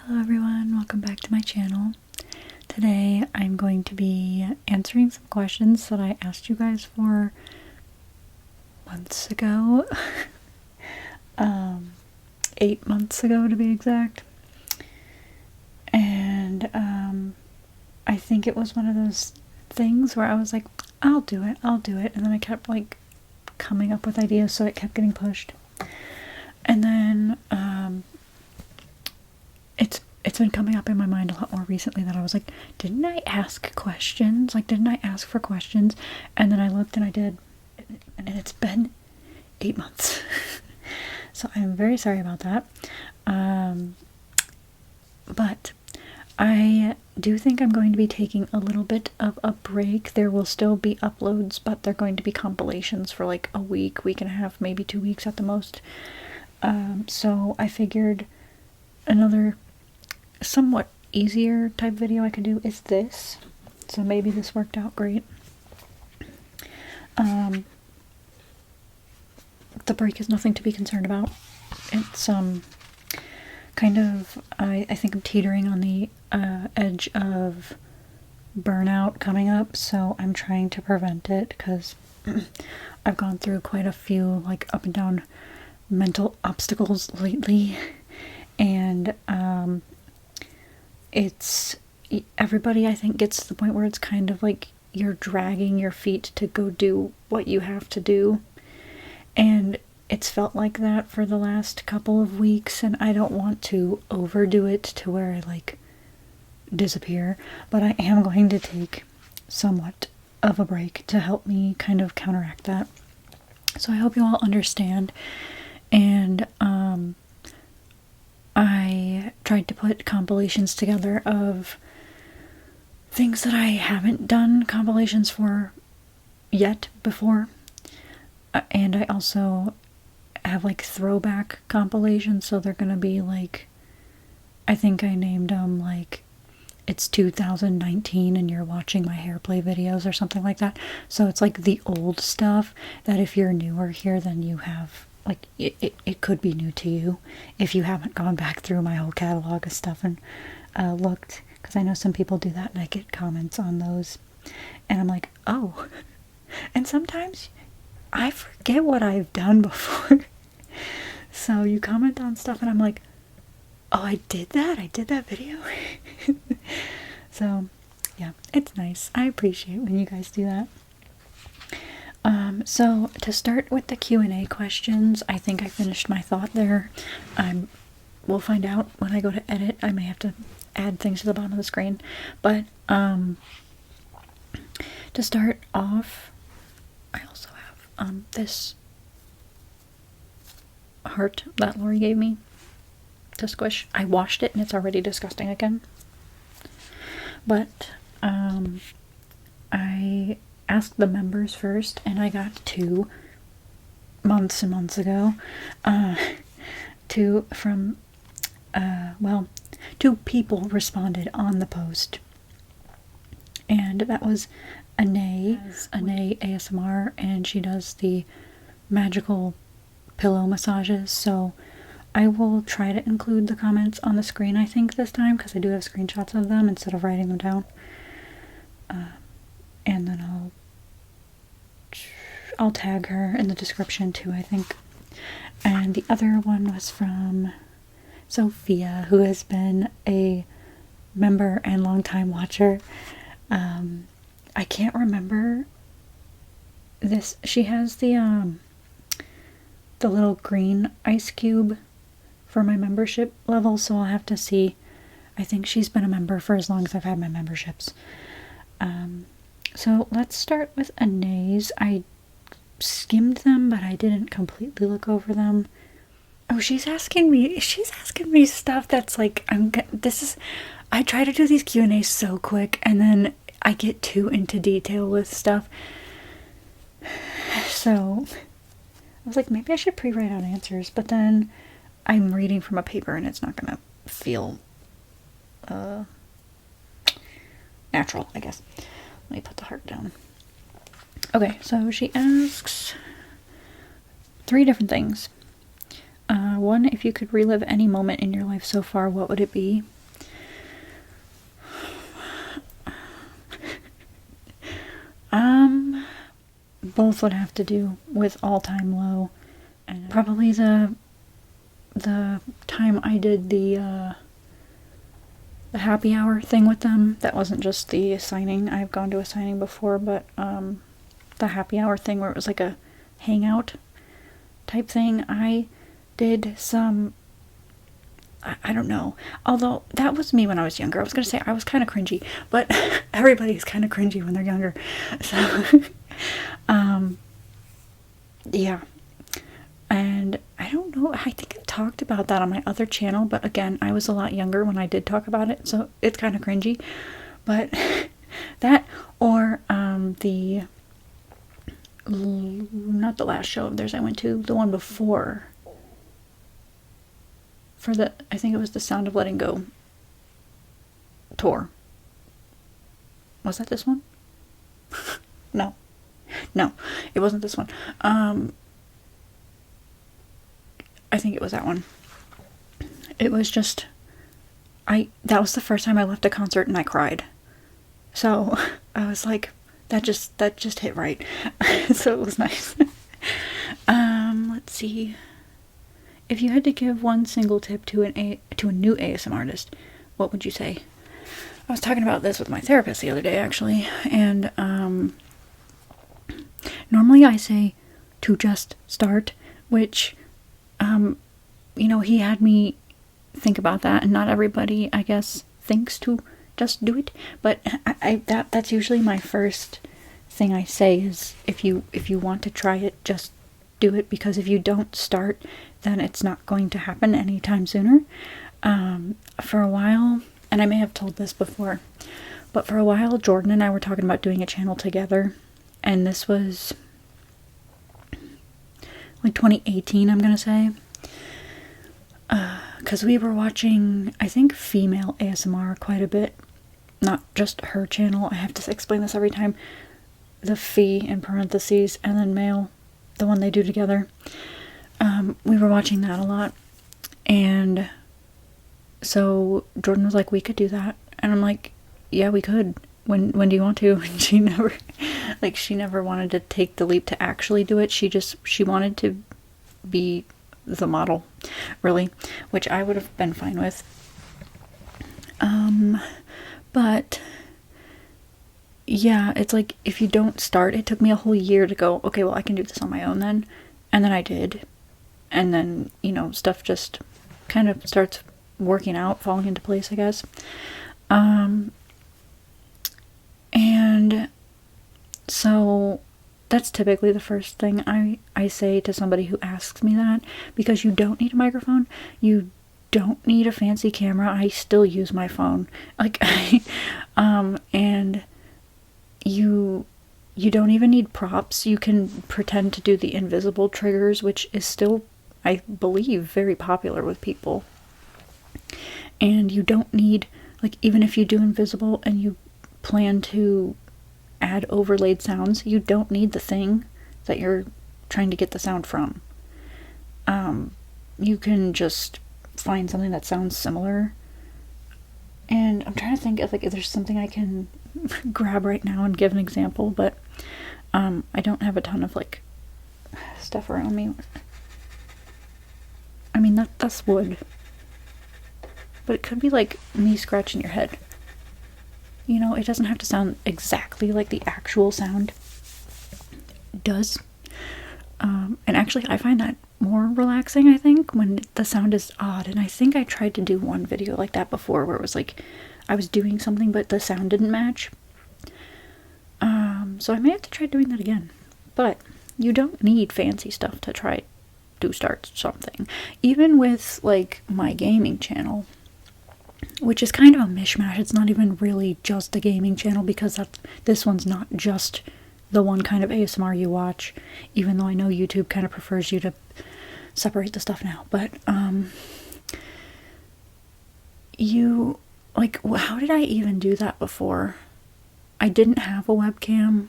Hello everyone, welcome back to my channel. Today I'm going to be answering some questions that I asked you guys for months ago. 8 months ago to be exact. And I think it was one of those things where I was like, I'll do it, and then I kept like coming up with ideas, so it kept getting pushed. And then it's been coming up in my mind a lot more recently that I was like, didn't I ask questions? Like, didn't I ask for questions? And then I looked and I did, and it's been 8 months. So I'm very sorry about that. But I do think I'm going to be taking a little bit of a break. There will still be uploads, but they're going to be compilations for like a week, week and a half, maybe 2 weeks at the most. So I figured another somewhat easier type video I could do is this. So maybe this worked out great. The break is nothing to be concerned about. It's kind of, I think I'm teetering on the edge of burnout coming up, so I'm trying to prevent it because I've gone through quite a few like up and down mental obstacles lately, and it's everybody I think gets to the point where it's kind of like you're dragging your feet to go do what you have to do, and it's felt like that for the last couple of weeks, and I don't want to overdo it to where I like disappear, but I am going to take somewhat of a break to help me kind of counteract that. So I hope you all understand. And I tried to put compilations together of things that I haven't done compilations for yet before. And I also have like throwback compilations, so they're gonna be like, I think I named them like it's 2019 and you're watching my hairplay videos or something like that. So it's like the old stuff that if you're newer here, then you have like it could be new to you if you haven't gone back through my whole catalog of stuff and looked, because I know some people do that and I get comments on those and I'm like, oh. And sometimes I forget what I've done before. So you comment on stuff and I'm like, oh, I did that video. So yeah, it's nice. I appreciate when you guys do that. So to start with the Q&A questions, I think I finished my thought there. We'll find out when I go to edit. I may have to add things to the bottom of the screen. But to start off, I also have this heart that Lori gave me to squish. I washed it and it's already disgusting again. But I asked the members first, and I got 2 months and months ago. 2 from, well, 2 people responded on the post. And that was Anae ASMR, and she does the magical pillow massages. So I will try to include the comments on the screen, I think, this time, because I do have screenshots of them instead of writing them down. And then I'll tag her in the description too, I think. And the other one was from Sophia, who has been a member and longtime watcher. I can't remember this. She has the little green ice cube for my membership level, so I'll have to see. I think she's been a member for as long as I've had my memberships. So let's start with Anae's. I skimmed them, but I didn't completely look over them. Oh, she's asking me stuff that's like, I try to do these Q&As so quick, and then I get too into detail with stuff. So I was like, maybe I should pre-write out answers, but then I'm reading from a paper and it's not gonna feel natural, I guess. Let me put the heart down. Okay, so she asks 3 different things. One, if you could relive any moment in your life so far, what would it be? Both would have to do with All Time Low, and probably the time I did the happy hour thing with them. That wasn't just the signing. I've gone to a signing before, but the happy hour thing where it was like a hangout type thing. I did some, I don't know, although that was me when I was younger. I was gonna say I was kind of cringy, but everybody's kind of cringy when they're younger, so yeah. And I don't know, I think I talked about that on my other channel, but again, I was a lot younger when I did talk about it, so it's kind of cringy. But that, or not the last show of theirs I went to, the one before, for the, I think it was the Sound of Letting Go tour. Was that this one? No, it wasn't this one. I think it was that one. It was just, that was the first time I left a concert and I cried. So I was like, that just hit right. So it was nice. Let's see. If you had to give one single tip to a new ASM artist, what would you say? I was talking about this with my therapist the other day, actually, and normally I say to just start, which you know, he had me think about that, and not everybody, I guess, thinks to just do it, but that's usually my first thing I say is, if you want to try it, just do it, because if you don't start, then it's not going to happen anytime sooner. For a while, and I may have told this before, but for a while Jordan and I were talking about doing a channel together, and this was like 2018, I'm gonna say, because we were watching, I think, female ASMR quite a bit, not just her channel. I have to explain this every time. The fee in parentheses, and then male, the one they do together. We were watching that a lot, and so Jordan was like, we could do that, and I'm like, yeah, we could. When do you want to? And she never wanted to take the leap to actually do it. She wanted to be the model, really, which I would have been fine with. But yeah, it's like, if you don't start, it took me a whole year to go, okay, well, I can do this on my own then. And then I did. And then, you know, stuff just kind of starts working out, falling into place, I guess. And so that's typically the first thing I say to somebody who asks me that, because you don't need a microphone, you don't need a fancy camera. I still use my phone, like, and you don't even need props. You can pretend to do the invisible triggers, which is still, I believe, very popular with people. And you don't need, like, even if you do invisible and you plan to add overlaid sounds, you don't need the thing that you're trying to get the sound from. You can just find something that sounds similar. And I'm trying to think of, like, if there's something I can grab right now and give an example, but I don't have a ton of, like, stuff around me. I mean, that's wood. But it could be, like, me scratching your head. You know, it doesn't have to sound exactly like the actual sound does. And actually, I find that more relaxing, I think, when the sound is odd. And I think I tried to do one video like that before, where it was like, I was doing something, but the sound didn't match. So I may have to try doing that again. But you don't need fancy stuff to start something. Even with, like, my gaming channel, which is kind of a mishmash. It's not even really just a gaming channel, because this one's not just the one kind of ASMR you watch, even though I know YouTube kind of prefers you to separate the stuff now. But you, like, how did I even do that before? I didn't have a webcam,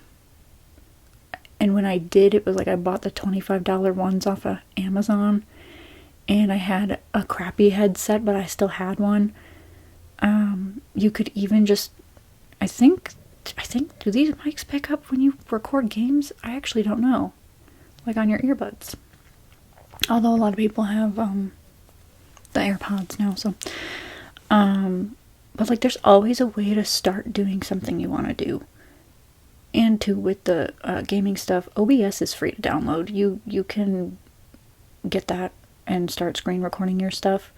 and when I did, it was like I bought the $25 ones off of Amazon, and I had a crappy headset, but I still had one. You could even just, I think I think, do these mics pick up when you record games? I actually don't know. Like on your earbuds. Although a lot of people have the AirPods now, so but like there's always a way to start doing something you want to do. And too, with the gaming stuff, OBS is free to download. You can get that and start screen recording your stuff,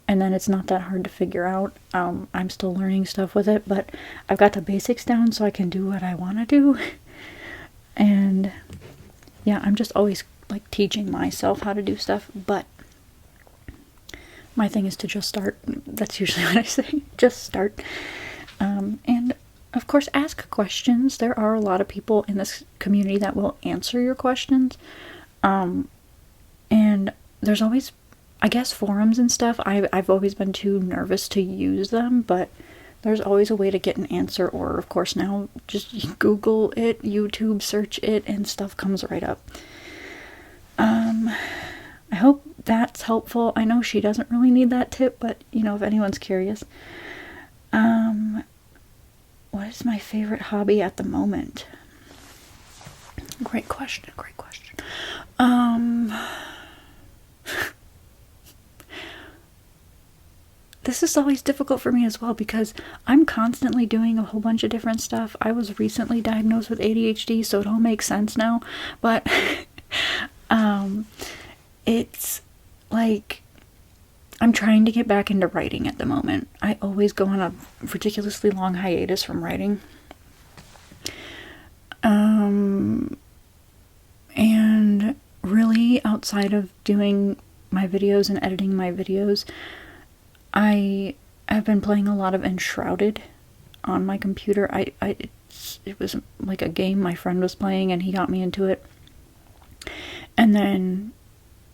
and then it's not that hard to figure out. I'm still learning stuff with it, but I've got the basics down so I can do what I want to do. And yeah, I'm just always like teaching myself how to do stuff, but my thing is to just start. That's usually what I say. Just start. And of course, ask questions. There are a lot of people in this community that will answer your questions. And there's always, I guess, forums and stuff. I've always been too nervous to use them, but there's always a way to get an answer. Or, of course, now just Google it, YouTube search it, and stuff comes right up. I hope that's helpful. I know she doesn't really need that tip, but, you know, if anyone's curious. What is my favorite hobby at the moment? Great question, great question. This is always difficult for me as well because I'm constantly doing a whole bunch of different stuff. I was recently diagnosed with ADHD, so it all makes sense now. But it's like I'm trying to get back into writing at the moment. I always go on a ridiculously long hiatus from writing. And really, outside of doing my videos and editing my videos, I have been playing a lot of Enshrouded on my computer. It was like a game my friend was playing and he got me into it. And then,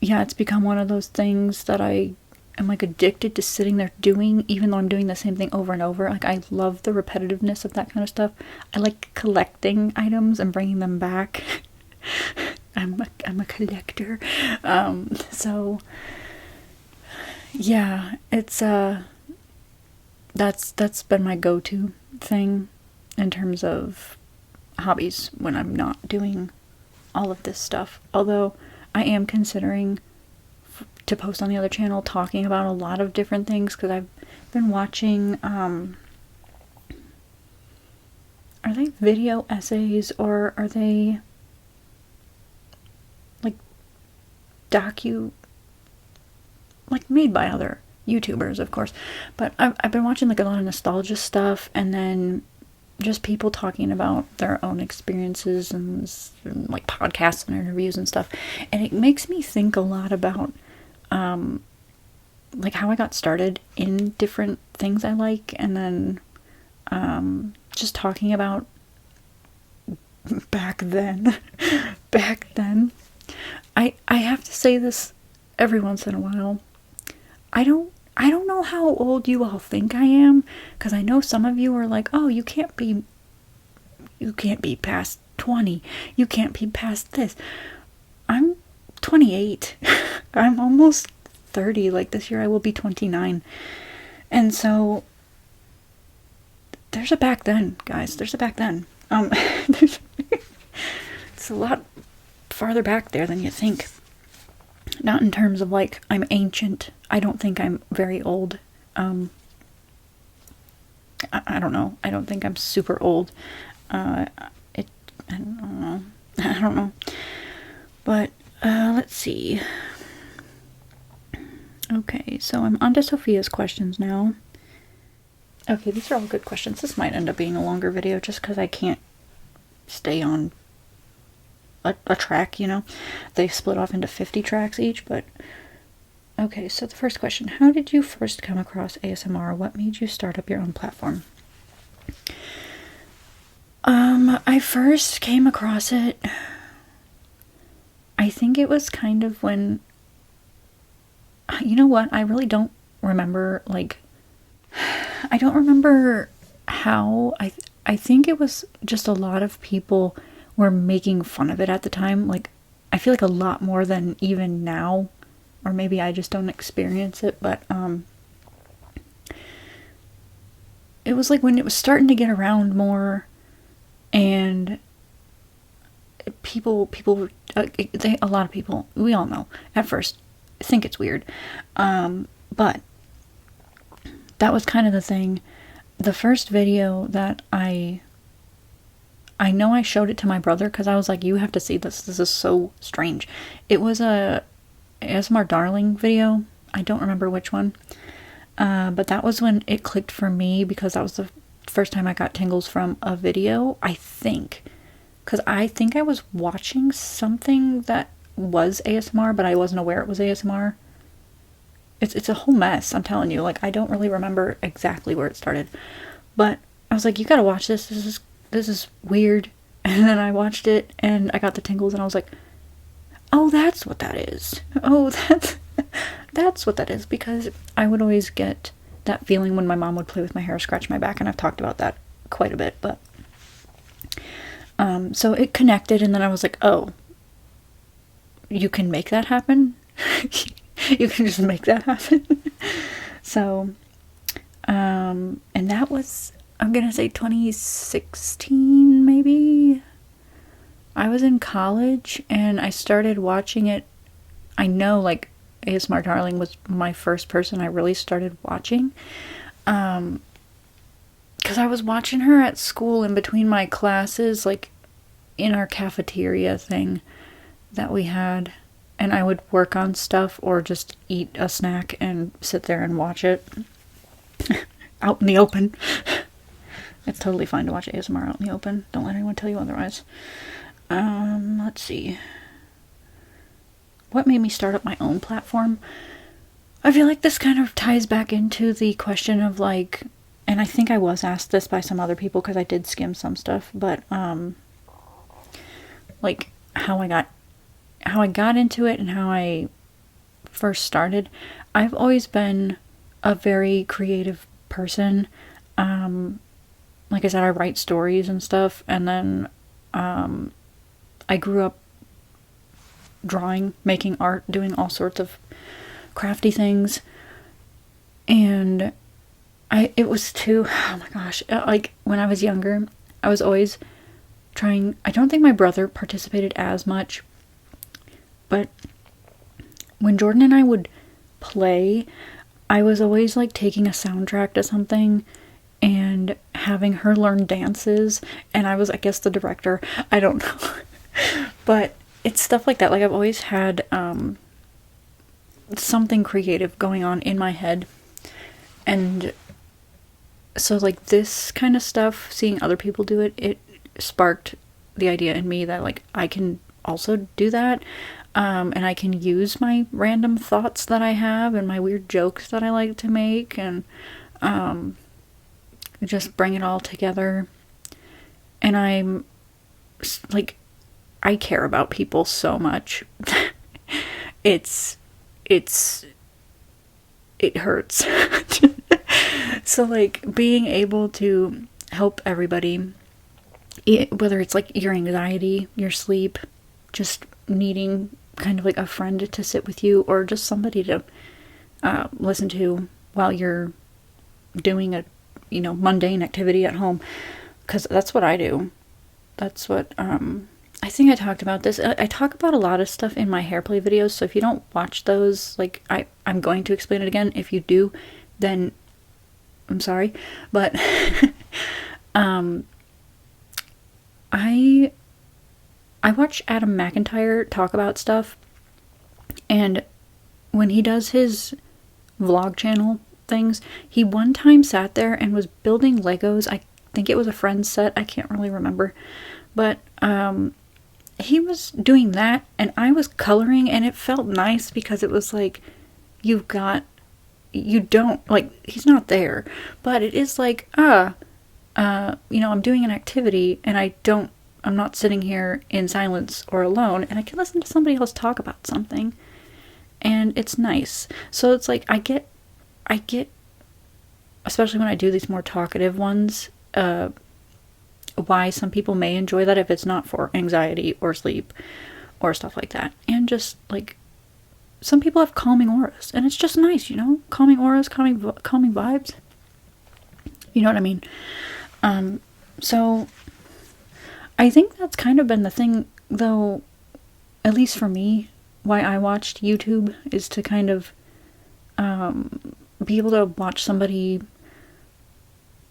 yeah, it's become one of those things that I am like addicted to sitting there doing, even though I'm doing the same thing over and over. Like, I love the repetitiveness of that kind of stuff. I like collecting items and bringing them back. I'm a collector. So yeah, it's that's been my go-to thing in terms of hobbies when I'm not doing all of this stuff. Although I am considering to post on the other channel talking about a lot of different things, because I've been watching are they video essays or are they like like made by other YouTubers, of course, but I've been watching like a lot of nostalgia stuff, and then just people talking about their own experiences and like podcasts and interviews and stuff, and it makes me think a lot about like how I got started in different things I like, and then just talking about back then. I have to say this every once in a while. I don't know how old you all think I am, because I know some of you are like, oh, you can't be past 20. You can't be past this. I'm 28. I'm almost 30. Like, this year I will be 29. And so there's a back then, guys. There's a back then. It's a lot farther back there than you think. Not in terms of like I'm ancient. I don't think I'm very old. I don't know. I don't think I'm super old. I don't know. I don't know. But let's see. Okay, so I'm on to Sophia's questions now. Okay, these are all good questions. This might end up being a longer video just because I can't stay on a track, you know. They split off into 50 tracks each, but okay. So the first question: how did you first come across ASMR? What made you start up your own platform? I first came across it, I think it was kind of when, you know what, I really don't remember, like, I don't remember how. I think it was just a lot of people were making fun of it at the time. Like, I feel like a lot more than even now, or maybe I just don't experience it, but it was like when it was starting to get around more, And people, a lot of people, we all know, at first, think it's weird. But that was kind of the thing. The first video that I know I showed it to my brother because I was like, you have to see this. This is so strange. It was a ASMR Darling video. I don't remember which one. But that was when it clicked for me because that was the first time I got tingles from a video, I think. Because I think I was watching something that was ASMR, but I wasn't aware it was ASMR. It's a whole mess, I'm telling you. Like, I don't really remember exactly where it started. But I was like, you gotta watch this. This is weird. And then I watched it, and I got the tingles, and I was like, oh, that's what that is. Oh, that's what that is. Because I would always get that feeling when my mom would play with my hair, scratch my back, and I've talked about that quite a bit. But so it connected, and then I was like, oh, you can make that happen? You can just make that happen. So, and that was, I'm gonna say 2016, maybe? I was in college, and I started watching it. I know, like, ASMR Darling was my first person I really started watching. Because I was watching her at school in between my classes, like, in our cafeteria thing that we had. And I would work on stuff or just eat a snack and sit there and watch it out in the open. It's totally fine to watch ASMR out in the open. Don't let anyone tell you otherwise. Let's see. What made me start up my own platform? I feel like this kind of ties back into the question of, like, and I think I was asked this by some other people because I did skim some stuff, but, like, how I got into it and how I first started. I've always been a very creative person. Like I said, I write stories and stuff, and then I grew up drawing, making art, doing all sorts of crafty things. And it was too, oh my gosh, like when I was younger, I was always trying, I don't think my brother participated as much, but when Jordan and I would play, I was always like taking a soundtrack to something and having her learn dances, and I was, I guess, the director. I don't know. But it's stuff like that. Like, I've always had something creative going on in my head. And so, like, this kind of stuff, seeing other people do it, it sparked the idea in me that, like, I can also do that. And I can use my random thoughts that I have and my weird jokes that I like to make, and just bring it all together. And I'm like, I care about people so much. It hurts. So, like, being able to help everybody, whether it's like your anxiety, your sleep, just needing kind of like a friend to sit with you, or just somebody to listen to while you're doing a, mundane activity at home, because that's what I do. That's what I think I talked about this. I talk about a lot of stuff in my hairplay videos, so if you don't watch those, like, I'm going to explain it again. If you do, then I'm sorry, but I watch Adam McIntyre talk about stuff, and when he does his vlog channel things, he one time sat there and was building Legos. I think it was a friend's set. I can't really remember. But he was doing that, and I was coloring, and it felt nice because it was like, you don't, like, he's not there. But it is like, I'm doing an activity, and I'm not sitting here in silence or alone, and I can listen to somebody else talk about something, and it's nice. So it's like, I get, especially when I do these more talkative ones, why some people may enjoy that if it's not for anxiety or sleep or stuff like that. And just, like, some people have calming auras, and it's just nice, calming auras, calming vibes. You know what I mean? So I think that's kind of been the thing, though, at least for me, why I watched YouTube is to kind of be able to watch somebody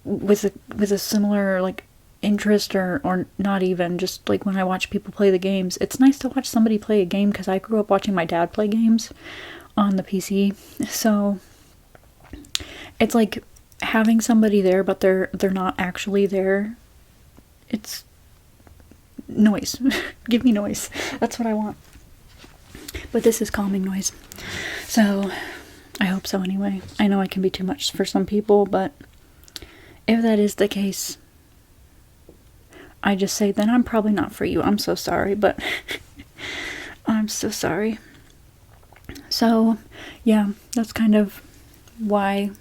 with a similar like interest, or not even, just like when I watch people play the games. It's nice to watch somebody play a game because I grew up watching my dad play games on the PC. So it's like having somebody there, but they're not actually there. It's noise. Give me noise. That's what I want. But this is calming noise. So I hope so anyway. I know it can be too much for some people, but if that is the case, I just say, then I'm probably not for you. I'm so sorry, but I'm so sorry. So, yeah, that's kind of why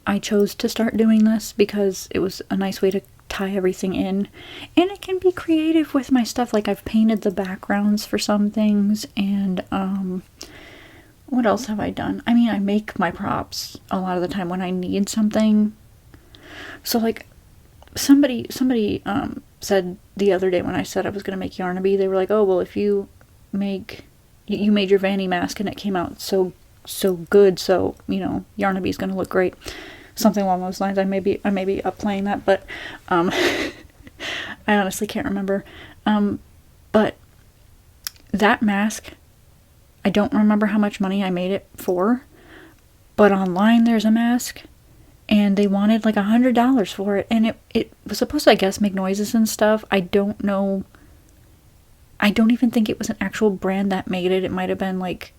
I chose to start doing this, because it was a nice way to tie everything in. And it can be creative with my stuff. Like, I've painted the backgrounds for some things, and what else have I done? I mean, I make my props a lot of the time when I need something. So, like, somebody said the other day when I said I was going to make Yarnaby, they were like, oh, well, if you made your Vanny mask and it came out so good, so, you know, Yarnaby's going to look great. Something along those lines. I may be up playing that, but I honestly can't remember. But that mask, I don't remember how much money I made it for, but online there's a mask, and they wanted like $100 for it, and it was supposed to, I guess, make noises and stuff. I don't know. I don't even think it was an actual brand that made it. It might have been like,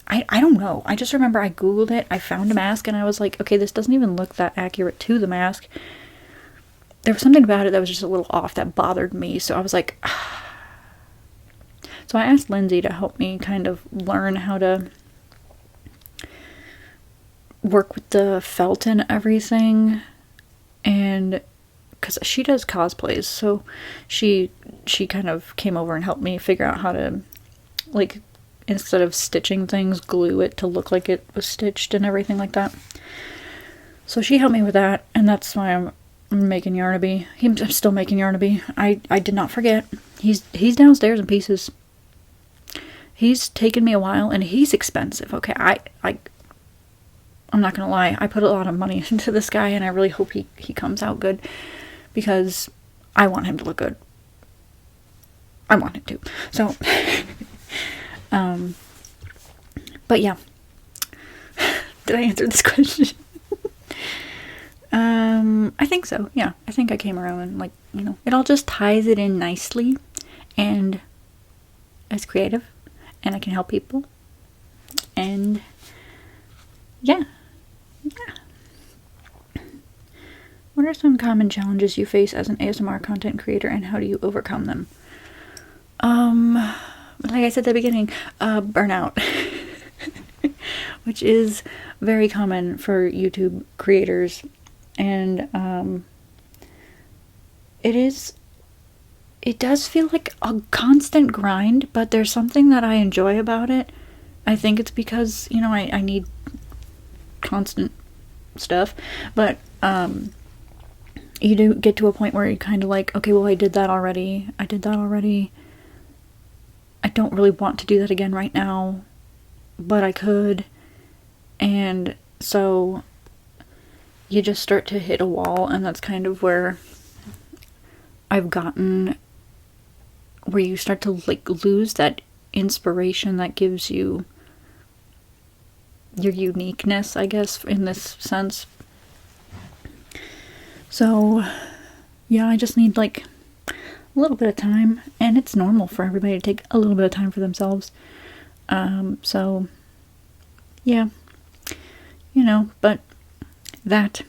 I don't know. I just remember I googled it, I found a mask, and I was like, okay, this doesn't even look that accurate to the mask. There was something about it that was just a little off that bothered me, so I was like, ah. So I asked Lindsay to help me kind of learn how to work with the felt and everything, and because she does cosplays, so she kind of came over and helped me figure out how to, like, instead of stitching things, glue it to look like it was stitched and everything like that. So she helped me with that, and that's why I'm making Yarnaby. I'm still making Yarnaby. I did not forget. He's downstairs in pieces. He's taken me a while, and he's expensive. Okay, I'm not gonna lie, I put a lot of money into this guy, and I really hope he comes out good, because I want him to look good. I want him to. So, but yeah. Did I answer this question? I think so, yeah. I think I came around and, like, you know, it all just ties it in nicely, and it's creative, and I can help people, and yeah. What are some common challenges you face as an ASMR content creator, and how do you overcome them? Like I said at the beginning, burnout. Which is very common for YouTube creators, and it does feel like a constant grind, but there's something that I enjoy about it. I think it's because, you know, I need constant stuff, but you do get to a point where you're kind of like, okay, well, I did that already. I don't really want to do that again right now, but I could. And so you just start to hit a wall, and that's kind of where I've gotten, where you start to, like, lose that inspiration that gives you your uniqueness, I guess, in this sense. So yeah, I just need, like, a little bit of time, and it's normal for everybody to take a little bit of time for themselves. So yeah, you know, but that,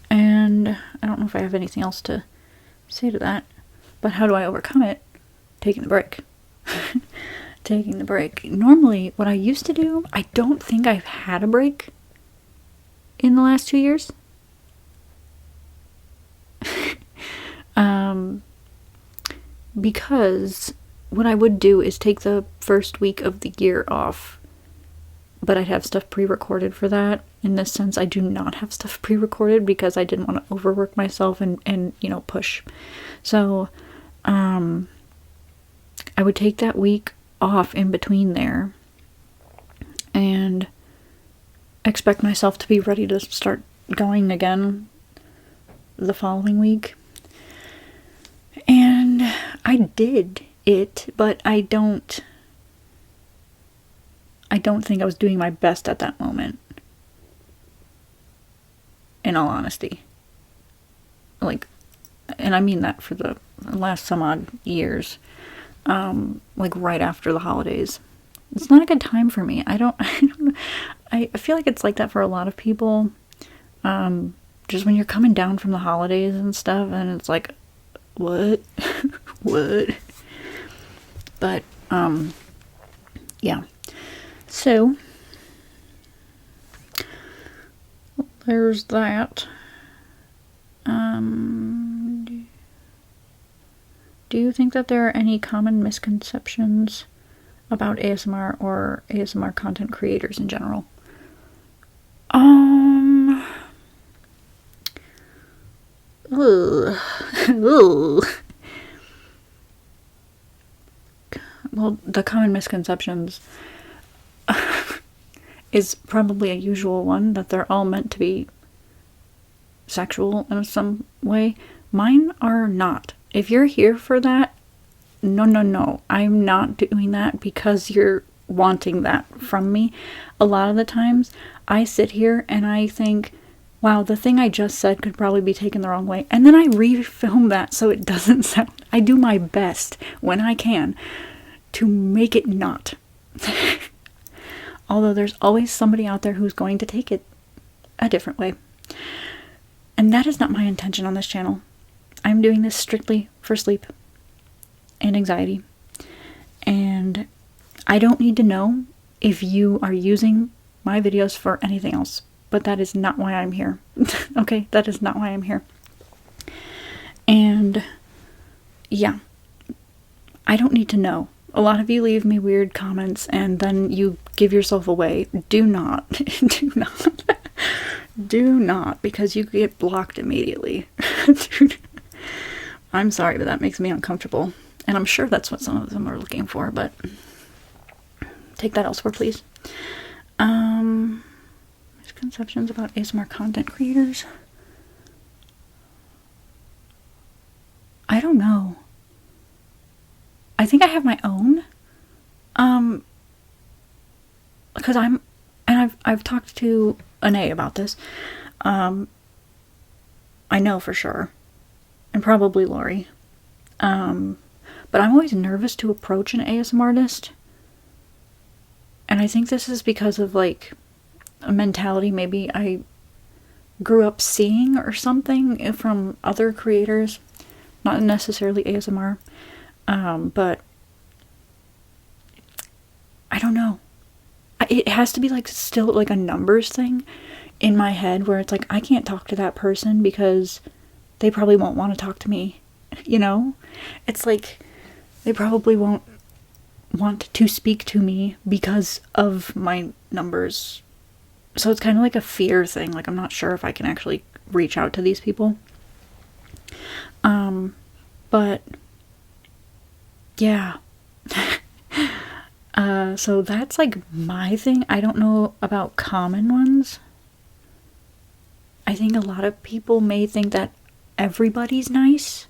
and I don't know if I have anything else to say to that, but how do I overcome it? Taking the break. Taking the break. Normally, what I used to do, I don't think I've had a break in the last 2 years. Because what I would do is take the first week of the year off, but I'd have stuff pre-recorded for that, in this sense. I do not have stuff pre-recorded because I didn't want to overwork myself and you know, push. So, I would take that week off in between there and expect myself to be ready to start going again the following week. And I did it, but I don't think I was doing my best at that moment. In all honesty. Like, and I mean that for the last some odd years. Like right after the holidays. It's not a good time for me. I feel like it's like that for a lot of people. Just when you're coming down from the holidays and stuff, and it's like, what? What? But, yeah. So, there's that. Do you think that there are any common misconceptions about ASMR or ASMR content creators in general? Well, the common misconceptions is probably a usual one, that they're all meant to be sexual in some way. Mine are not. If you're here for that, no. I'm not doing that because you're wanting that from me. A lot of the times, I sit here and I think, wow, the thing I just said could probably be taken the wrong way. And then I refilm that so it doesn't sound... I do my best when I can to make it not. Although there's always somebody out there who's going to take it a different way. And that is not my intention on this channel. I'm doing this strictly for sleep and anxiety. And I don't need to know if you are using my videos for anything else. But that is not why I'm here. Okay? That is not why I'm here. And yeah, I don't need to know. A lot of you leave me weird comments and then you give yourself away. Do not. Do not. Do not, because you get blocked immediately. Dude, I'm sorry, but that makes me uncomfortable. And I'm sure that's what some of them are looking for, but take that elsewhere, please. Misconceptions about ASMR content creators? I don't know. I think I have my own. Because I've talked to Anae about this. I know for sure. And probably Lori. But I'm always nervous to approach an ASMR artist. And I think this is because of, like, a mentality maybe I grew up seeing or something from other creators. Not necessarily ASMR. But I don't know. It has to be, like, still, like, a numbers thing in my head where it's like, I can't talk to that person because they probably won't want to talk to me, you know? It's like, they probably won't want to speak to me because of my numbers. So it's kind of like a fear thing. Like, I'm not sure if I can actually reach out to these people. But yeah. So that's like my thing. I don't know about common ones. I think a lot of people may think that everybody's nice.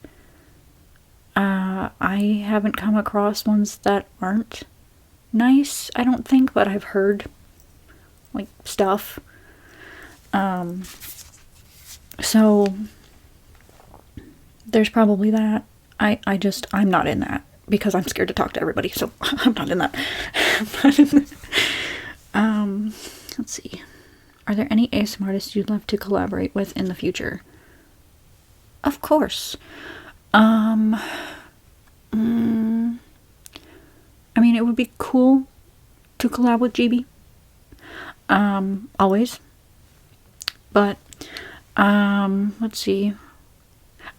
I haven't come across ones that aren't nice, I don't think, but I've heard, like, stuff. So there's probably that. I'm not in that because I'm scared to talk to everybody, so I'm not in that. Let's see. Are there any ASMR artists you'd love to collaborate with in the future? Of course. I mean, it would be cool to collab with GB. Always. But, let's see.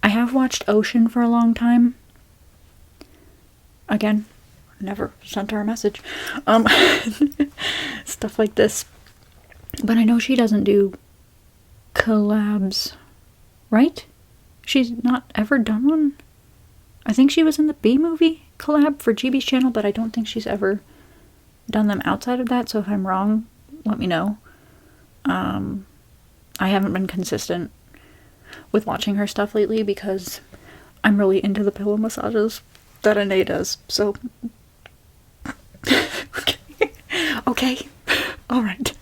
I have watched Ocean for a long time. Again, never sent her a message. Stuff like this. But I know she doesn't do collabs, right? She's not ever done one. I think she was in the B-movie collab for GB's channel, but I don't think she's ever done them outside of that, so if I'm wrong, let me know. I haven't been consistent with watching her stuff lately because I'm really into the pillow massages that Anae does, so... okay. Alright.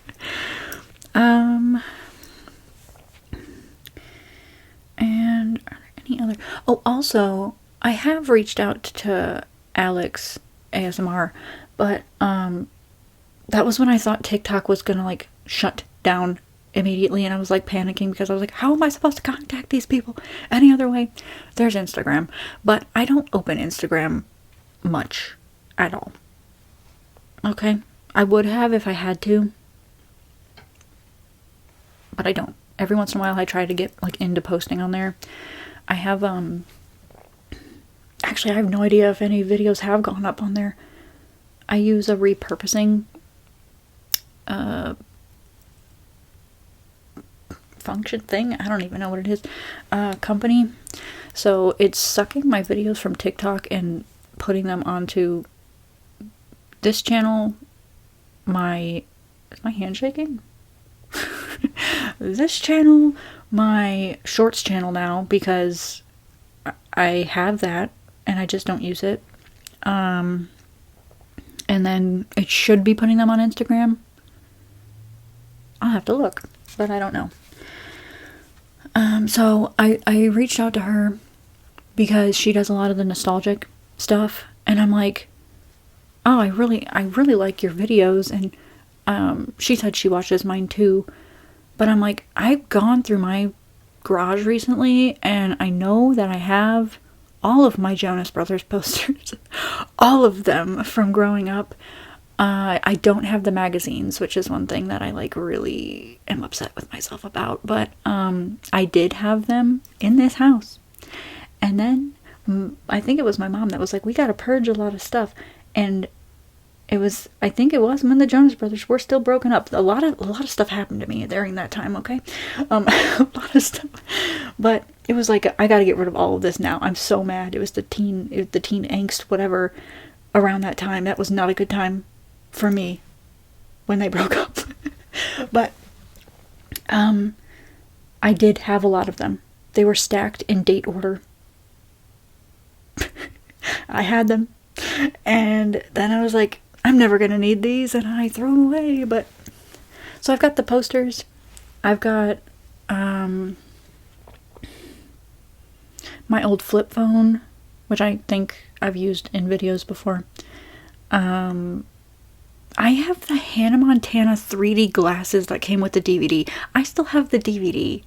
And are there any other... Oh, also, I have reached out to Alex ASMR, but, that was when I thought TikTok was gonna, like, shut down immediately, and I was, like, panicking because I was like, how am I supposed to contact these people any other way? There's Instagram, but I don't open Instagram much at all. Okay? I would have if I had to, but I don't. Every once in a while I try to get, like, into posting on there. I have, actually, I have no idea if any videos have gone up on there. I use a repurposing function thing. I don't even know what it is. Company. So it's sucking my videos from TikTok and putting them onto this channel. Is my hand shaking? This channel, my shorts channel now, because I have that and I just don't use it. And then it should be putting them on Instagram. I'll have to look, but I don't know. So I reached out to her because she does a lot of the nostalgic stuff, and I'm like, oh, I really like your videos, and she said she watches mine too, but I'm like, I've gone through my garage recently, and I know that I have all of my Jonas Brothers posters, all of them from growing up. I don't have the magazines, which is one thing that I, like, really am upset with myself about, but I did have them in this house. And then I think it was my mom that was like, we gotta purge a lot of stuff, and I think it was when the Jonas Brothers were still broken up. A lot of stuff happened to me during that time, okay? A lot of stuff. But it was like, I gotta get rid of all of this now. I'm so mad. It was the teen angst, whatever, around that time. That was not a good time for me when they broke up. But I did have a lot of them. They were stacked in date order. I had them, and then I was like, I'm never gonna need these, and I threw them away. But so I've got the posters, I've got my old flip phone, which I think I've used in videos before. I have the Hannah Montana 3D glasses that came with the DVD. I still have the DVD.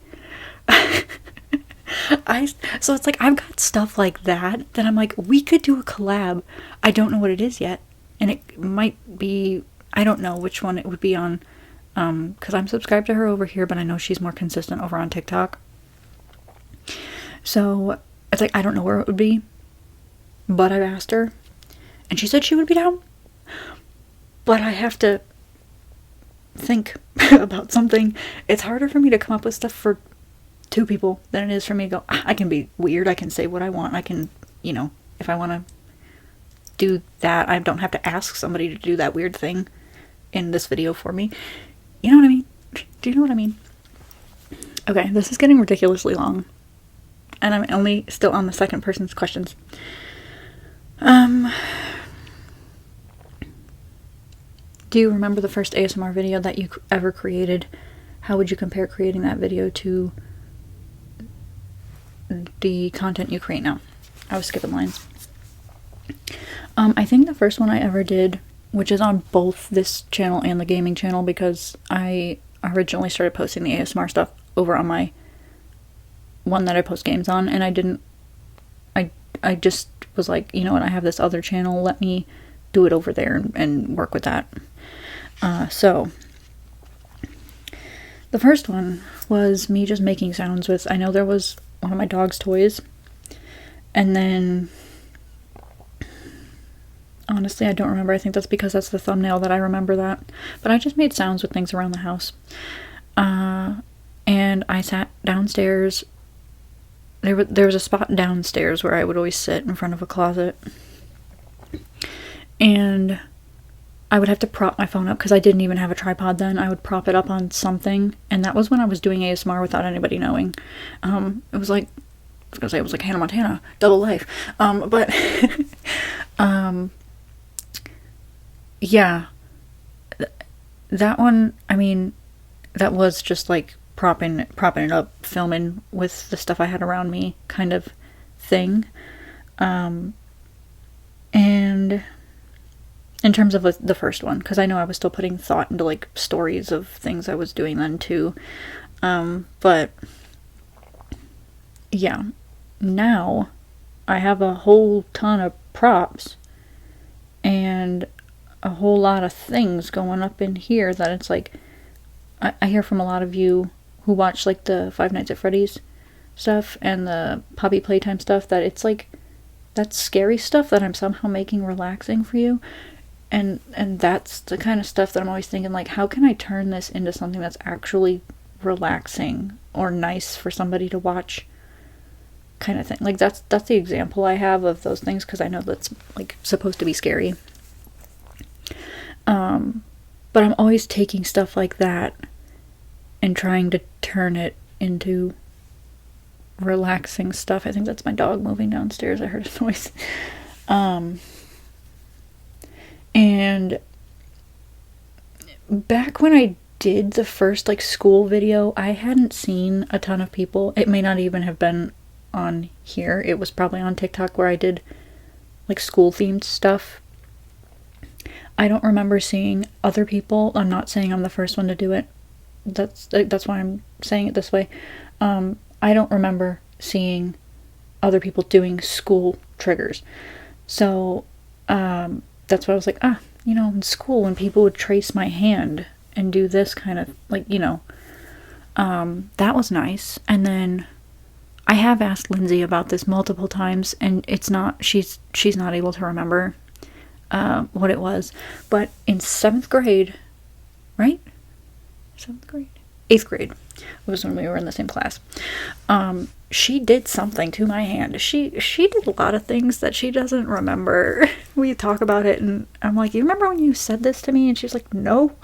So it's like, I've got stuff like that I'm like, we could do a collab. I don't know what it is yet, and it might be, I don't know which one it would be on, because I'm subscribed to her over here, but I know she's more consistent over on TikTok. So it's like, I don't know where it would be, but I've asked her, and she said she would be down. But I have to think about something. It's harder for me to come up with stuff for two people than it is for me to go, I can be weird, I can say what I want, I can, you know, if I want to do that, I don't have to ask somebody to do that weird thing in this video for me. You know what I mean? Do you know what I mean? Okay, this is getting ridiculously long, and I'm only still on the second person's questions. Do you remember the first ASMR video that you ever created? How would you compare creating that video to the content you create now? I was skipping lines. I think the first one I ever did, which is on both this channel and the gaming channel, because I originally started posting the ASMR stuff over on my one that I post games on, and I just was like, you know what, I have this other channel, let me do it over there and work with that. So the first one was me just making sounds with, I know there was one of my dog's toys, and then on honestly, I don't remember. I think that's because that's the thumbnail that I remember that. But I just made sounds with things around the house. And I sat downstairs. There was a spot downstairs where I would always sit in front of a closet. And I would have to prop my phone up because I didn't even have a tripod then. I would prop it up on something. And that was when I was doing ASMR without anybody knowing. It was like, I was gonna say it was like Hannah Montana, double life. But yeah, that one, I mean, that was just like propping it up, filming with the stuff I had around me kind of thing. And in terms of the first one, because I know I was still putting thought into like stories of things I was doing then too. But yeah, now I have a whole ton of props and a whole lot of things going up in here that it's like, I hear from a lot of you who watch like the Five Nights at Freddy's stuff and the Poppy Playtime stuff, that it's like, that's scary stuff that I'm somehow making relaxing for you. And that's the kind of stuff that I'm always thinking, like, how can I turn this into something that's actually relaxing or nice for somebody to watch, kind of thing. Like, that's the example I have of those things, because I know that's, like, supposed to be scary. But I'm always taking stuff like that and trying to turn it into relaxing stuff. I think that's my dog moving downstairs. I heard a noise. And back when I did the first like school video, I hadn't seen a ton of people. It may not even have been on here. It was probably on TikTok where I did like school themed stuff. I don't remember seeing other people. I'm not saying I'm the first one to do it. That's why I'm saying it this way. I don't remember seeing other people doing school triggers. So, that's why I was like, in school when people would trace my hand and do this kind of, like, that was nice. And then I have asked Lindsay about this multiple times, and she's not able to remember what it was. But in 7th grade, right? 7th grade? 8th grade was when we were in the same class. She did something to my hand. She did a lot of things that she doesn't remember. We talk about it, and I'm like, you remember when you said this to me? And she's like, no.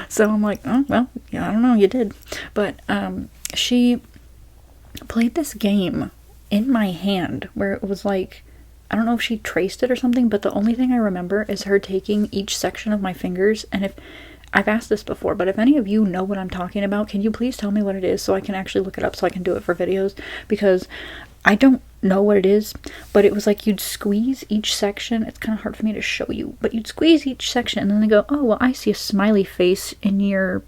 So I'm like, oh, well, yeah, I don't know, you did. But she played this game in my hand where it was like, I don't know if she traced it or something, but the only thing I remember is her taking each section of my fingers. And if I've asked this before, but if any of you know what I'm talking about, can you please tell me what it is so I can actually look it up so I can do it for videos? Because I don't know what it is, but it was like you'd squeeze each section. It's kind of hard for me to show you, but you'd squeeze each section and then they go, oh, well, I see a smiley face in your,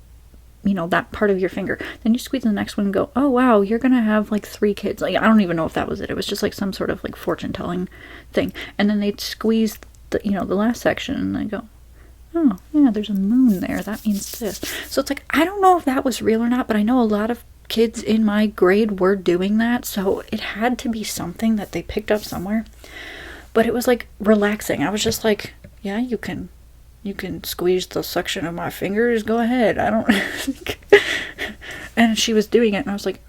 that part of your finger. Then you squeeze the next one and go, oh, wow, you're going to have like 3 kids. Like, I don't even know if that was it. It was just like some sort of like fortune telling thing. And then they'd squeeze the last section and they go, oh, yeah, there's a moon there. That means this. So it's like, I don't know if that was real or not, but I know a lot of kids in my grade were doing that, so it had to be something that they picked up somewhere. But it was like relaxing. I was just like, yeah, you can squeeze the section of my fingers, go ahead. I don't and she was doing it and I was like,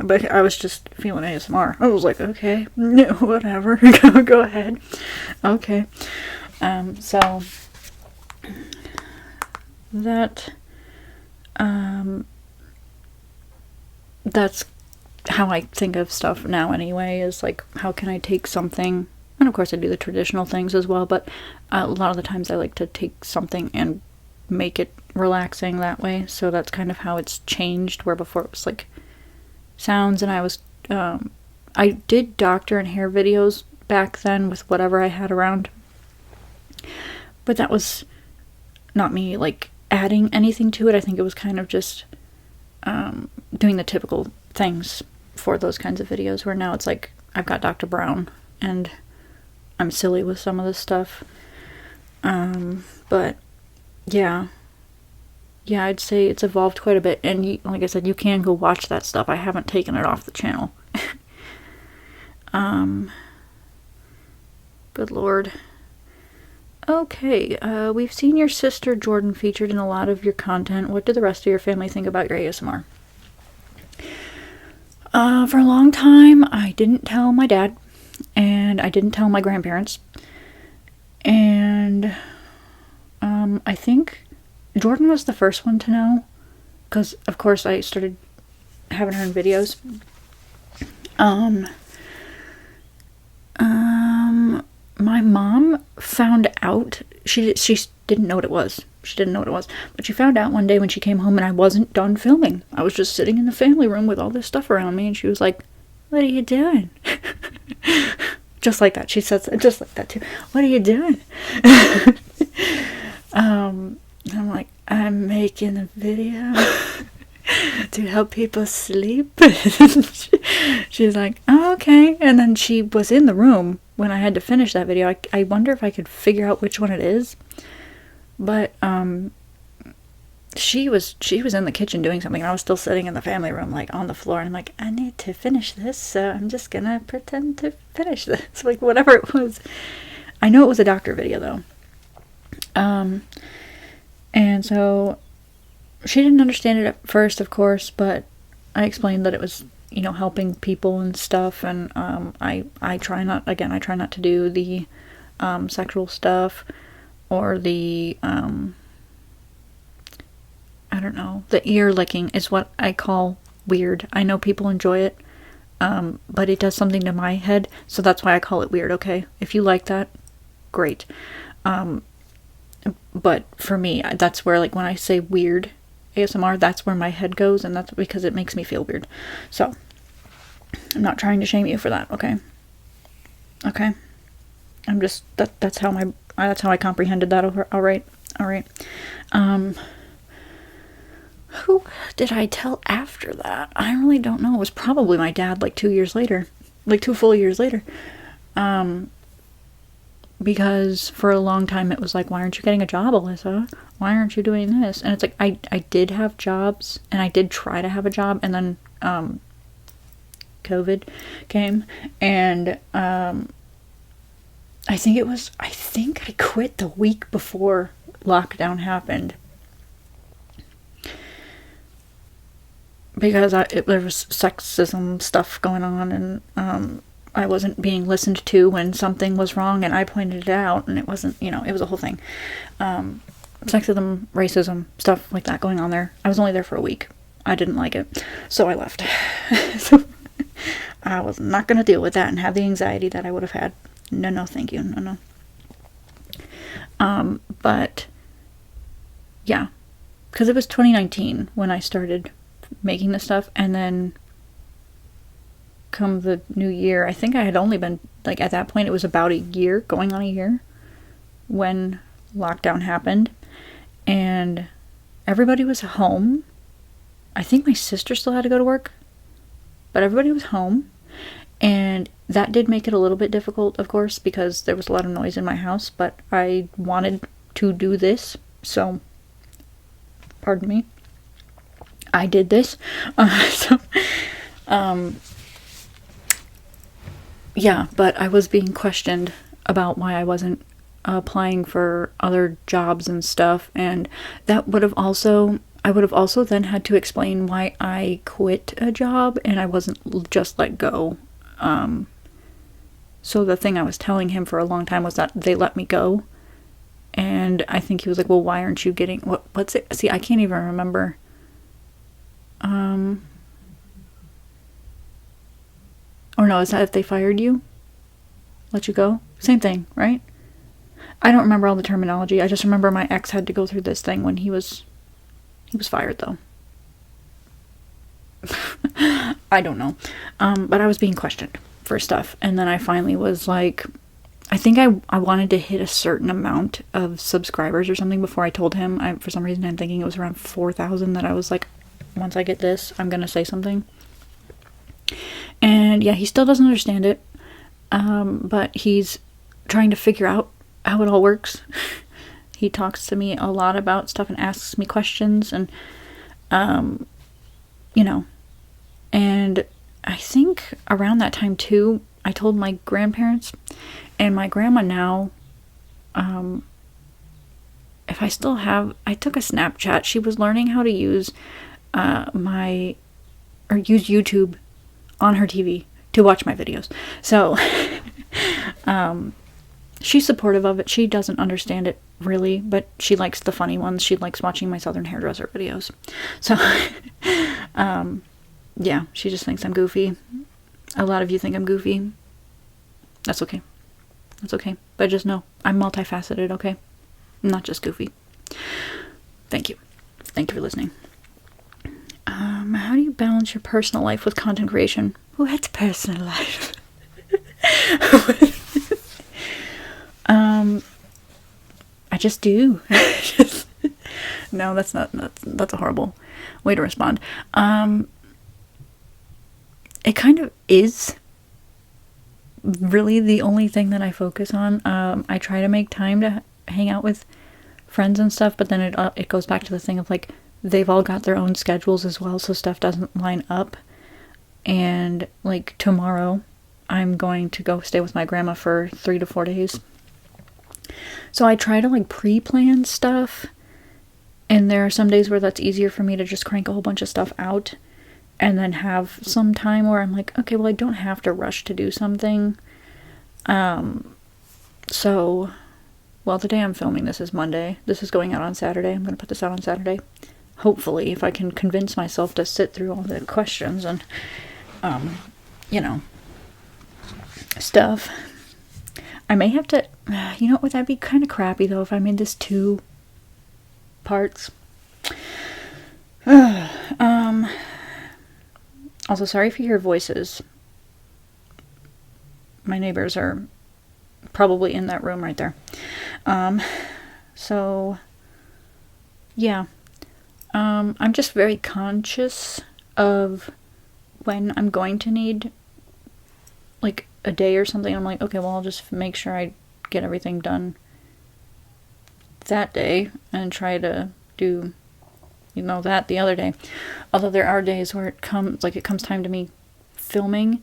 but I was just feeling ASMR. I was like, okay, no, whatever. Go ahead. Okay. So that that's how I think of stuff now anyway, is like, how can I take something, and of course I do the traditional things as well, but a lot of the times I like to take something and make it relaxing that way. So that's kind of how it's changed, where before it was like sounds, and I did doctor and hair videos back then with whatever I had around, but that was not me like adding anything to it. I think it was kind of just doing the typical things for those kinds of videos, where now it's like I've got Dr. Brown and I'm silly with some of this stuff. But yeah, I'd say it's evolved quite a bit, and like I said, you can go watch that stuff. I haven't taken it off the channel. Good Lord. Okay, we've seen your sister Jordan featured in a lot of your content. What do the rest of your family think about your ASMR? For a long time, I didn't tell my dad, and I didn't tell my grandparents. And, I think Jordan was the first one to know, because, of course, I started having her in videos. My mom found out, she didn't know what it was. She didn't know what it was. But she found out one day when she came home and I wasn't done filming. I was just sitting in the family room with all this stuff around me, and she was like, "What are you doing?" Just like that. She says it just like that too. "What are you doing?" I'm like, "I'm making a video to help people sleep." She's like, "Oh, okay." And then she was in the room when I had to finish that video. I wonder if I could figure out which one it is. But she was in the kitchen doing something, and I was still sitting in the family room, like on the floor, and I'm like, "I need to finish this, so I'm just gonna pretend to finish this." Like, whatever it was. I know it was a doctor video though. And so she didn't understand it at first, of course, but I explained that it was, helping people and stuff, and I try not to do the sexual stuff or the I don't know, the ear licking is what I call weird. I know people enjoy it, but it does something to my head, so that's why I call it weird, okay? If you like that, great. But for me, that's where, like, when I say weird ASMR, that's where my head goes, and that's because it makes me feel weird. So, I'm not trying to shame you for that, okay? Okay? I'm just, that's how I comprehended that, alright? Who did I tell after that? I really don't know. It was probably my dad, like 2 years later. Like 2 full years later. Because for a long time it was like, "Why aren't you getting a job, Alyssa? Why aren't you doing this?" And it's like, I did have jobs, and I did try to have a job, and then COVID came, and I think I quit the week before lockdown happened. Because there was sexism stuff going on, and I wasn't being listened to when something was wrong, and I pointed it out, and it wasn't, it was a whole thing. Sexism, racism, stuff like that going on there. I was only there for a week. I didn't like it, so I left. So I was not going to deal with that and have the anxiety that I would have had. No, thank you. No. But yeah, because it was 2019 when I started making this stuff, and then come the new year, I think I had only been, like, at that point it was about a year, going on a year, when lockdown happened, and everybody was home. I think my sister still had to go to work, but everybody was home, and that did make it a little bit difficult, of course, because there was a lot of noise in my house, but I wanted to do this, so, pardon me, I did this. Yeah, but I was being questioned about why I wasn't applying for other jobs and stuff, and that would have also, I would have also then had to explain why I quit a job and I wasn't just let go. So the thing I was telling him for a long time was that they let me go, and I think he was like, "Well, why aren't you getting, what's it?" See, I can't even remember. Or no, is that if they fired you? Let you go? Same thing, right? I don't remember all the terminology. I just remember my ex had to go through this thing when he was fired, though. I don't know. But I was being questioned for stuff. And then I finally was like, I think I wanted to hit a certain amount of subscribers or something before I told him. For some reason, I'm thinking it was around 4,000 that I was like, once I get this, I'm going to say something. And yeah, he still doesn't understand it. But he's trying to figure out how it all works. He talks to me a lot about stuff and asks me questions, and and I think around that time too, I told my grandparents, and my grandma now, if I still have, I took a Snapchat. She was learning how to use use YouTube on her TV to watch my videos. So, she's supportive of it. She doesn't understand it really, but she likes the funny ones. She likes watching my Southern hairdresser videos. So, yeah, she just thinks I'm goofy. A lot of you think I'm goofy. That's okay. That's okay. But just know, I'm multifaceted, okay? I'm not just goofy. Thank you. Thank you for listening. How do you balance your personal life with content creation? What's personal life? I just do. No, that's a horrible way to respond. It kind of is really the only thing that I focus on. I try to make time to hang out with friends and stuff, but then it goes back to the thing of like, they've all got their own schedules as well, so stuff doesn't line up. And like tomorrow, I'm going to go stay with my grandma for 3 to 4 days. So I try to like pre-plan stuff, and there are some days where that's easier for me to just crank a whole bunch of stuff out and then have some time where I'm like, okay, well, I don't have to rush to do something. So, well, the day I'm filming this is Monday. This is going out on Saturday. I'm going to put this out on Saturday. Hopefully, if I can convince myself to sit through all the questions and, stuff. I may have to, would that be kind of crappy though if I made this 2 parts? Also, sorry if you hear voices. My neighbors are probably in that room right there. So, yeah. I'm just very conscious of when I'm going to need, like, a day or something. I'm like, okay, well, I'll just make sure I get everything done that day and try to do, that the other day. Although there are days where it comes time to me filming,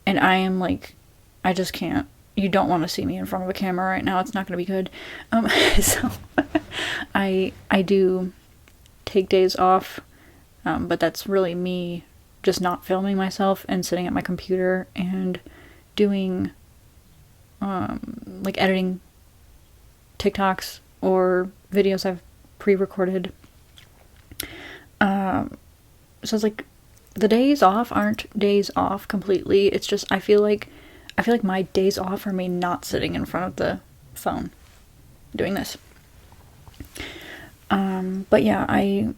and I am like, I just can't. You don't want to see me in front of a camera right now. It's not going to be good. So I do take days off, but that's really me just not filming myself and sitting at my computer and doing like editing TikToks or videos I've pre-recorded. So it's like the days off aren't days off completely. It's just I feel like my days off are me not sitting in front of the phone doing this. But yeah, I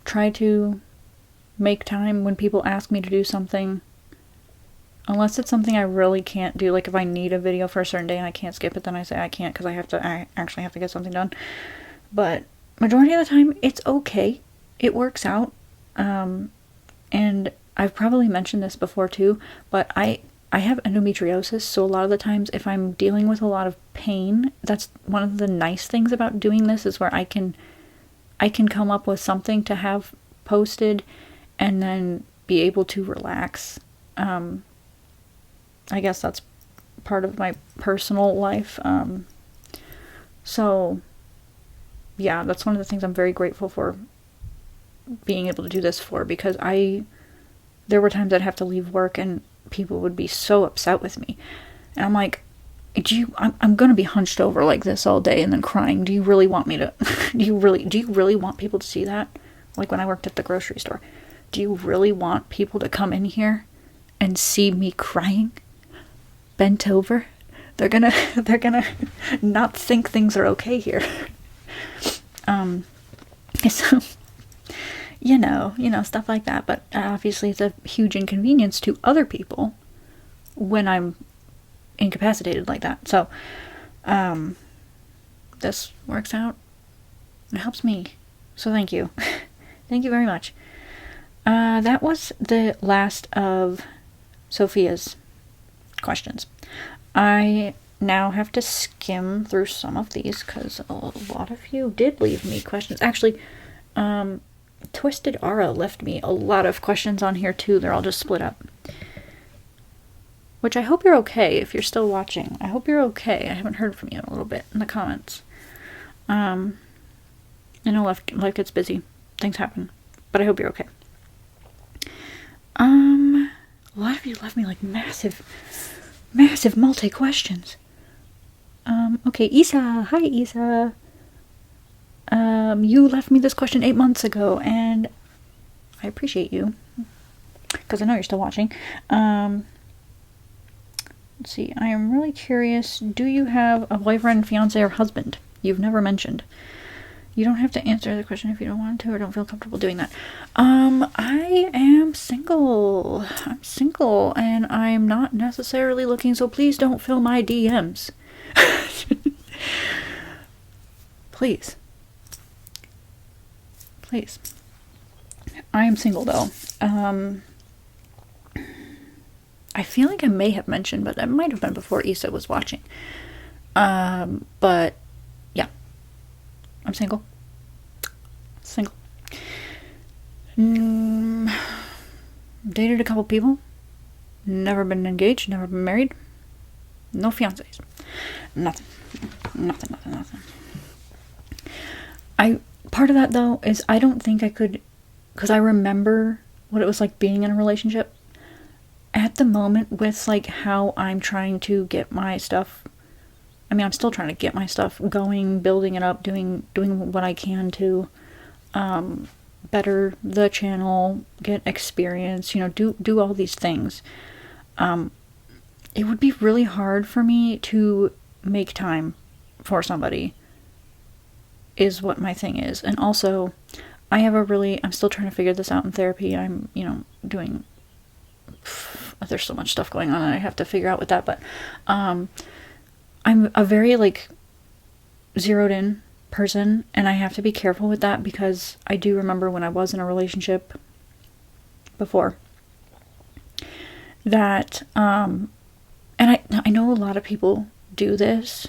try to make time when people ask me to do something, unless it's something I really can't do. Like if I need a video for a certain day and I can't skip it, then I say I can't because I actually have to get something done. But majority of the time, it's okay. It works out. And I've probably mentioned this before too, but I have endometriosis, so a lot of the times if I'm dealing with a lot of pain, that's one of the nice things about doing this, is where I can come up with something to have posted and then be able to relax. I guess that's part of my personal life. So yeah, that's one of the things I'm very grateful for being able to do this for, because there were times I'd have to leave work and people would be so upset with me. And I'm like, I'm going to be hunched over like this all day and then crying. Do you really want me to, do you really want people to see that? Like when I worked at the grocery store, do you really want people to come in here and see me crying, bent over? They're gonna not think things are okay here. So, stuff like that. But obviously it's a huge inconvenience to other people when I'm incapacitated like that. So, this works out. It helps me. So thank you. Thank you very much. That was the last of Sophia's questions. I now have to skim through some of these because a lot of you did leave me questions. Actually, Twisted Aura left me a lot of questions on here too. They're all just split up. which I hope you're okay if you're still watching. I hope you're okay. I haven't heard from you in a little bit in the comments. I know life gets busy. Things happen. But I hope you're okay. A lot of you left me like massive multi-questions. Okay, Isa. Hi, Isa. You left me this question 8 months ago, and I appreciate you. Because I know you're still watching. Let's see. I am really curious. Do you have a boyfriend, fiance, or husband? You've never mentioned. You don't have to answer the question if you don't want to or don't feel comfortable doing that. I am single. I'm single, and I'm not necessarily looking, so please don't fill my DMs. Please. Please. I am single, though. I feel like I may have mentioned, but that might have been before Issa was watching. But, yeah. I'm single. Single. Dated a couple people. Never been engaged. Never been married. No fiancés. Nothing. Part of that, though, is I don't think I could, because I remember what it was like being in a relationship. At the moment, with, like, how I'm trying to get my stuff, I mean, I'm still trying to get my stuff going, building it up, doing what I can to better the channel, get experience, do all these things. It would be really hard for me to make time for somebody, is what my thing is. And also, I'm still trying to figure this out in therapy. I'm, doing, there's so much stuff going on and I have to figure out with that, but I'm a very, like, zeroed in person, and I have to be careful with that because I do remember when I was in a relationship before that, and I know a lot of people do this,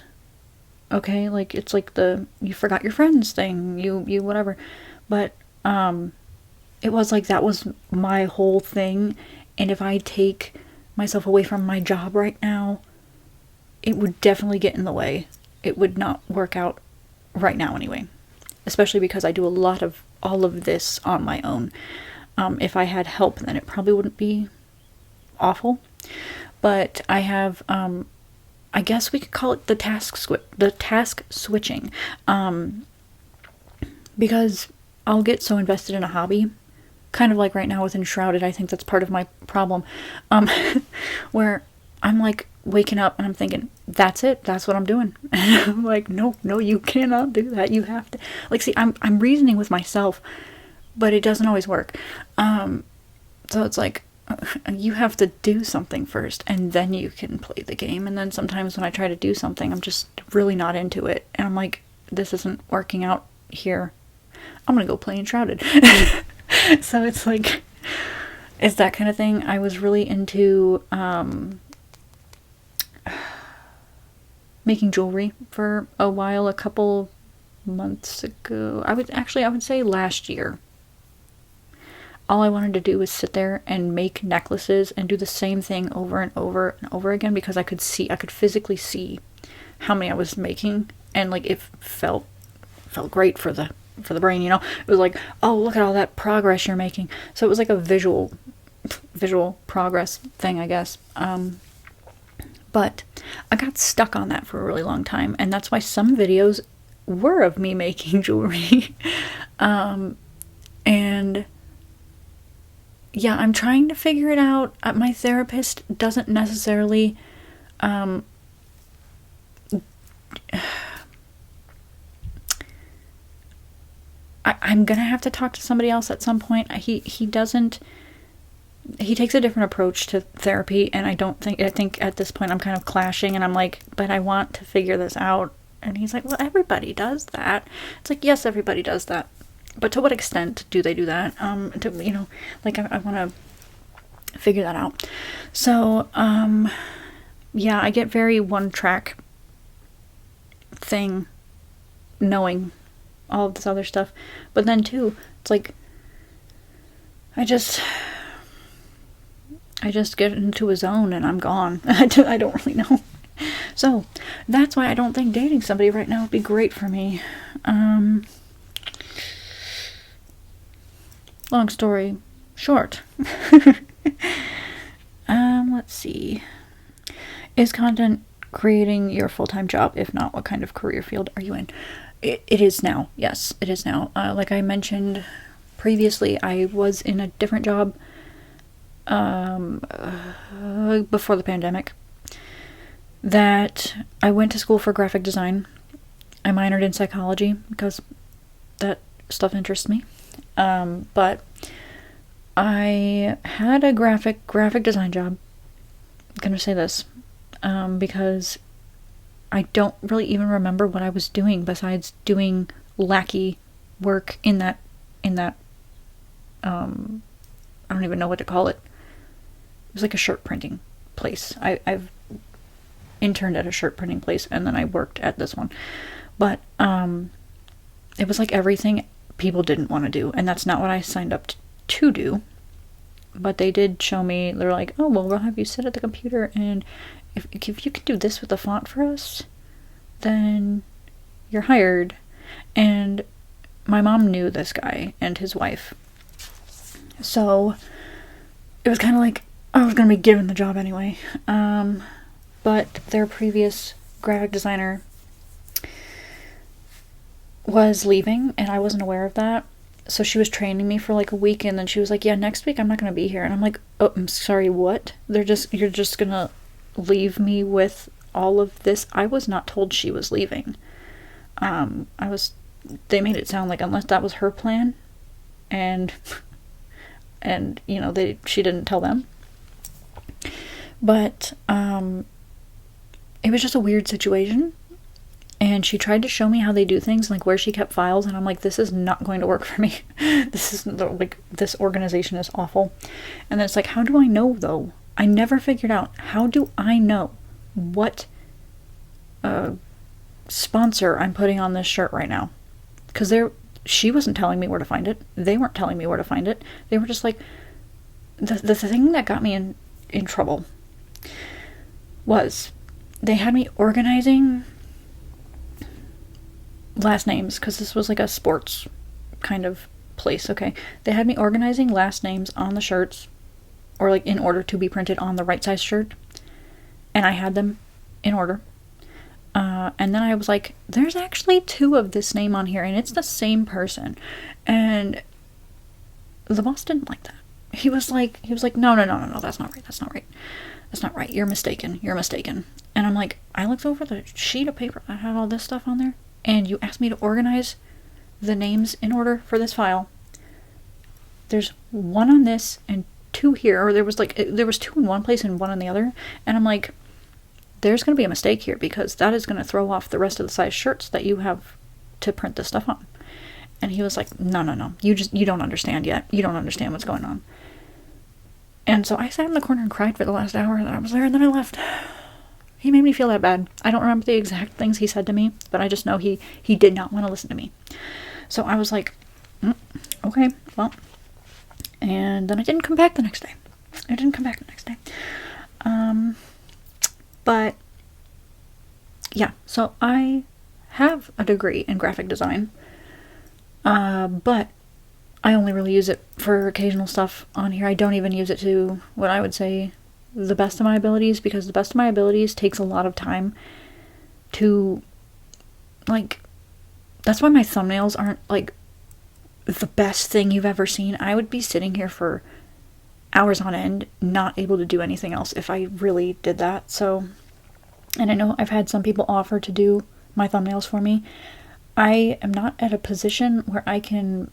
okay, like, it's like the you forgot your friends thing, you whatever, but it was like that was my whole thing, and if I take myself away from my job right now, it would definitely get in the way. It would not work out right now anyway. Especially because I do a lot of all of this on my own. If I had help, then it probably wouldn't be awful. But I have, I guess we could call it the task switching. Because I'll get so invested in a hobby, kind of like right now with Enshrouded. I think that's part of my problem. Where I'm like waking up and I'm thinking, that's it, that's what I'm doing. And I'm like, no, you cannot do that. You have to, like, see, I'm reasoning with myself, but it doesn't always work. So it's like, you have to do something first and then you can play the game. And then sometimes when I try to do something, I'm just really not into it. And I'm like, this isn't working out here. I'm gonna go play Enshrouded. So it's like, it's that kind of thing. I was really into, making jewelry for a while, a couple months ago. I would say last year. All I wanted to do was sit there and make necklaces and do the same thing over and over and over again because I could physically see how many I was making, and like it felt great for the brain, It was like, oh, look at all that progress you're making. So it was like a visual progress thing, I guess. But I got stuck on that for a really long time, and that's why some videos were of me making jewelry. And yeah, I'm trying to figure it out. My therapist doesn't necessarily I'm gonna have to talk to somebody else at some point. He takes a different approach to therapy, and I think at this point I'm kind of clashing, and I'm like, but I want to figure this out. And he's like, well, everybody does that. It's like, yes, everybody does that. But to what extent do they do that? I want to figure that out. So, yeah, I get very one-track thing, knowing all of this other stuff. But then, too, it's like, I just get into a zone and I'm gone. I don't really know. So, that's why I don't think dating somebody right now would be great for me. Long story short. Let's see. Is content creating your full-time job? If not, what kind of career field are you in? It is now. Yes, it is now. Like I mentioned previously, I was in a different job before the pandemic. That I went to school for graphic design. I minored in psychology because that stuff interests me. But I had a graphic design job. I'm gonna say this because I don't really even remember what I was doing besides doing lackey work in that I don't even know what to call it. It was like a shirt printing place. I've interned at a shirt printing place and then I worked at this one. But it was like everything people didn't want to do, and that's not what I signed up to do. But they did show me, they're like, oh, well, we'll have you sit at the computer, and if you could do this with the font for us, then you're hired. And my mom knew this guy and his wife. So it was kind of like I was going to be given the job anyway. But their previous graphic designer was leaving, and I wasn't aware of that. So she was training me for like a week, and then she was like, yeah, next week I'm not going to be here. And I'm like, oh, I'm sorry, what? You're just going to leave me with all of this? I was not told she was leaving. They made it sound like unless that was her plan, and you know, she didn't tell them. But, it was just a weird situation. And she tried to show me how they do things, like where she kept files, and I'm like, this is not going to work for me. This organization is awful. And then it's like, how do I know, though? I never figured out, how do I know what sponsor I'm putting on this shirt right now? Because she wasn't telling me where to find it. They weren't telling me where to find it. They were just like, the thing that got me in trouble was they had me organizing last names, because this was like a sports kind of place, okay? They had me organizing last names on the shirts, or like in order to be printed on the right size shirt, and I had them in order. And then I was like, there's actually 2 of this name on here, and it's the same person. And the boss didn't like that. He was like, no, that's not right. You're mistaken. And I'm like, I looked over the sheet of paper that had all this stuff on there, and you asked me to organize the names in order for this file. There's 1 on this and 2 here, or there was 2 in one place and 1 in the other, and I'm like, there's going to be a mistake here, because that is going to throw off the rest of the size shirts that you have to print this stuff on. And he was like, no, you don't understand yet. You don't understand what's going on. And so I sat in the corner and cried for the last hour that I was there, and then I left. He made me feel that bad. I don't remember the exact things he said to me, but I just know he did not want to listen to me. So I was like, okay, well. And then I didn't come back the next day. But, yeah, so I have a degree in graphic design, but I only really use it for occasional stuff on here. I don't even use it to what I would say the best of my abilities, because the best of my abilities takes a lot of time to, like, that's why my thumbnails aren't, like, the best thing you've ever seen. I would be sitting here for hours on end, not able to do anything else if I really did that. So, and I know I've had some people offer to do my thumbnails for me. I am not at a position where I can,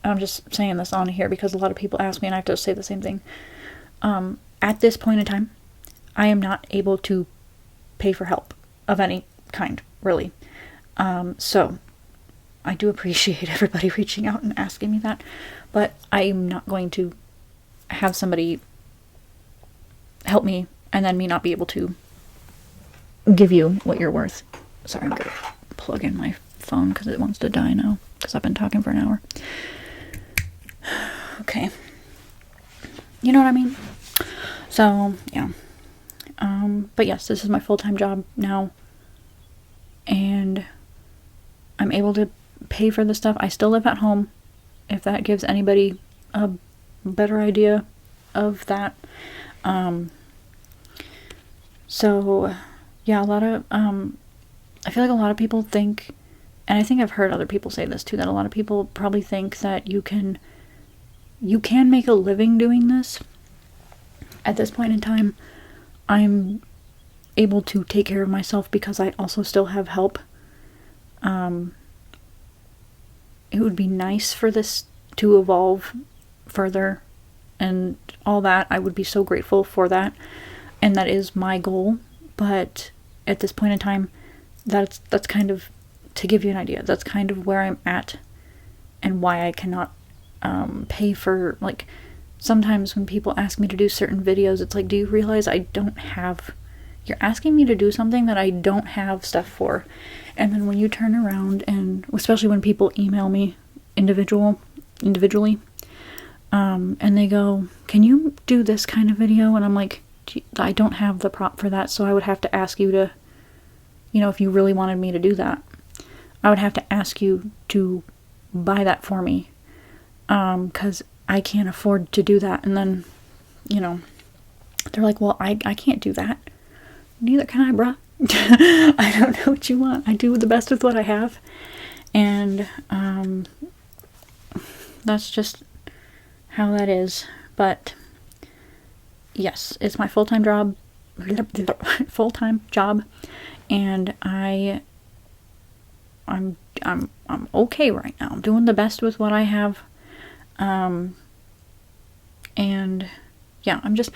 I'm just saying this on here because a lot of people ask me and I have to say the same thing. At this point in time, I am not able to pay for help of any kind, really. So I do appreciate everybody reaching out and asking me that, but I'm not going to have somebody help me and then me not be able to give you what you're worth. Sorry, I'm gonna plug in my phone because it wants to die now because I've been talking for an hour. Okay. You know what I mean? So, yeah. But yes, this is my full-time job now. And I'm able to pay for the stuff. I still live at home, if that gives anybody a better idea of that. So, yeah, a lot of, I feel like a lot of people think, and I think I've heard other people say this too, that a lot of people probably think that you can make a living doing this. At this point in time, I'm able to take care of myself because I also still have help. It would be nice for this to evolve further and all that. I would be so grateful for that. And that is my goal. But at this point in time, that's kind of, to give you an idea, that's kind of where I'm at and why I cannot pay for, like, sometimes when people ask me to do certain videos, it's like, do you realize I don't have, you're asking me to do something that I don't have stuff for. And then when you turn around, and especially when people email me individually, and they go, can you do this kind of video? And I'm like, I don't have the prop for that, so I would have to ask you to, if you really wanted me to do that, I would have to ask you to buy that for me, because I can't afford to do that. And then, they're like, well, I can't do that. Neither can I, bruh. I don't know what you want. I do the best with what I have. And, that's just how that is. But, yes, it's my full-time job. And I'm okay right now. I'm doing the best with what I have. And yeah, the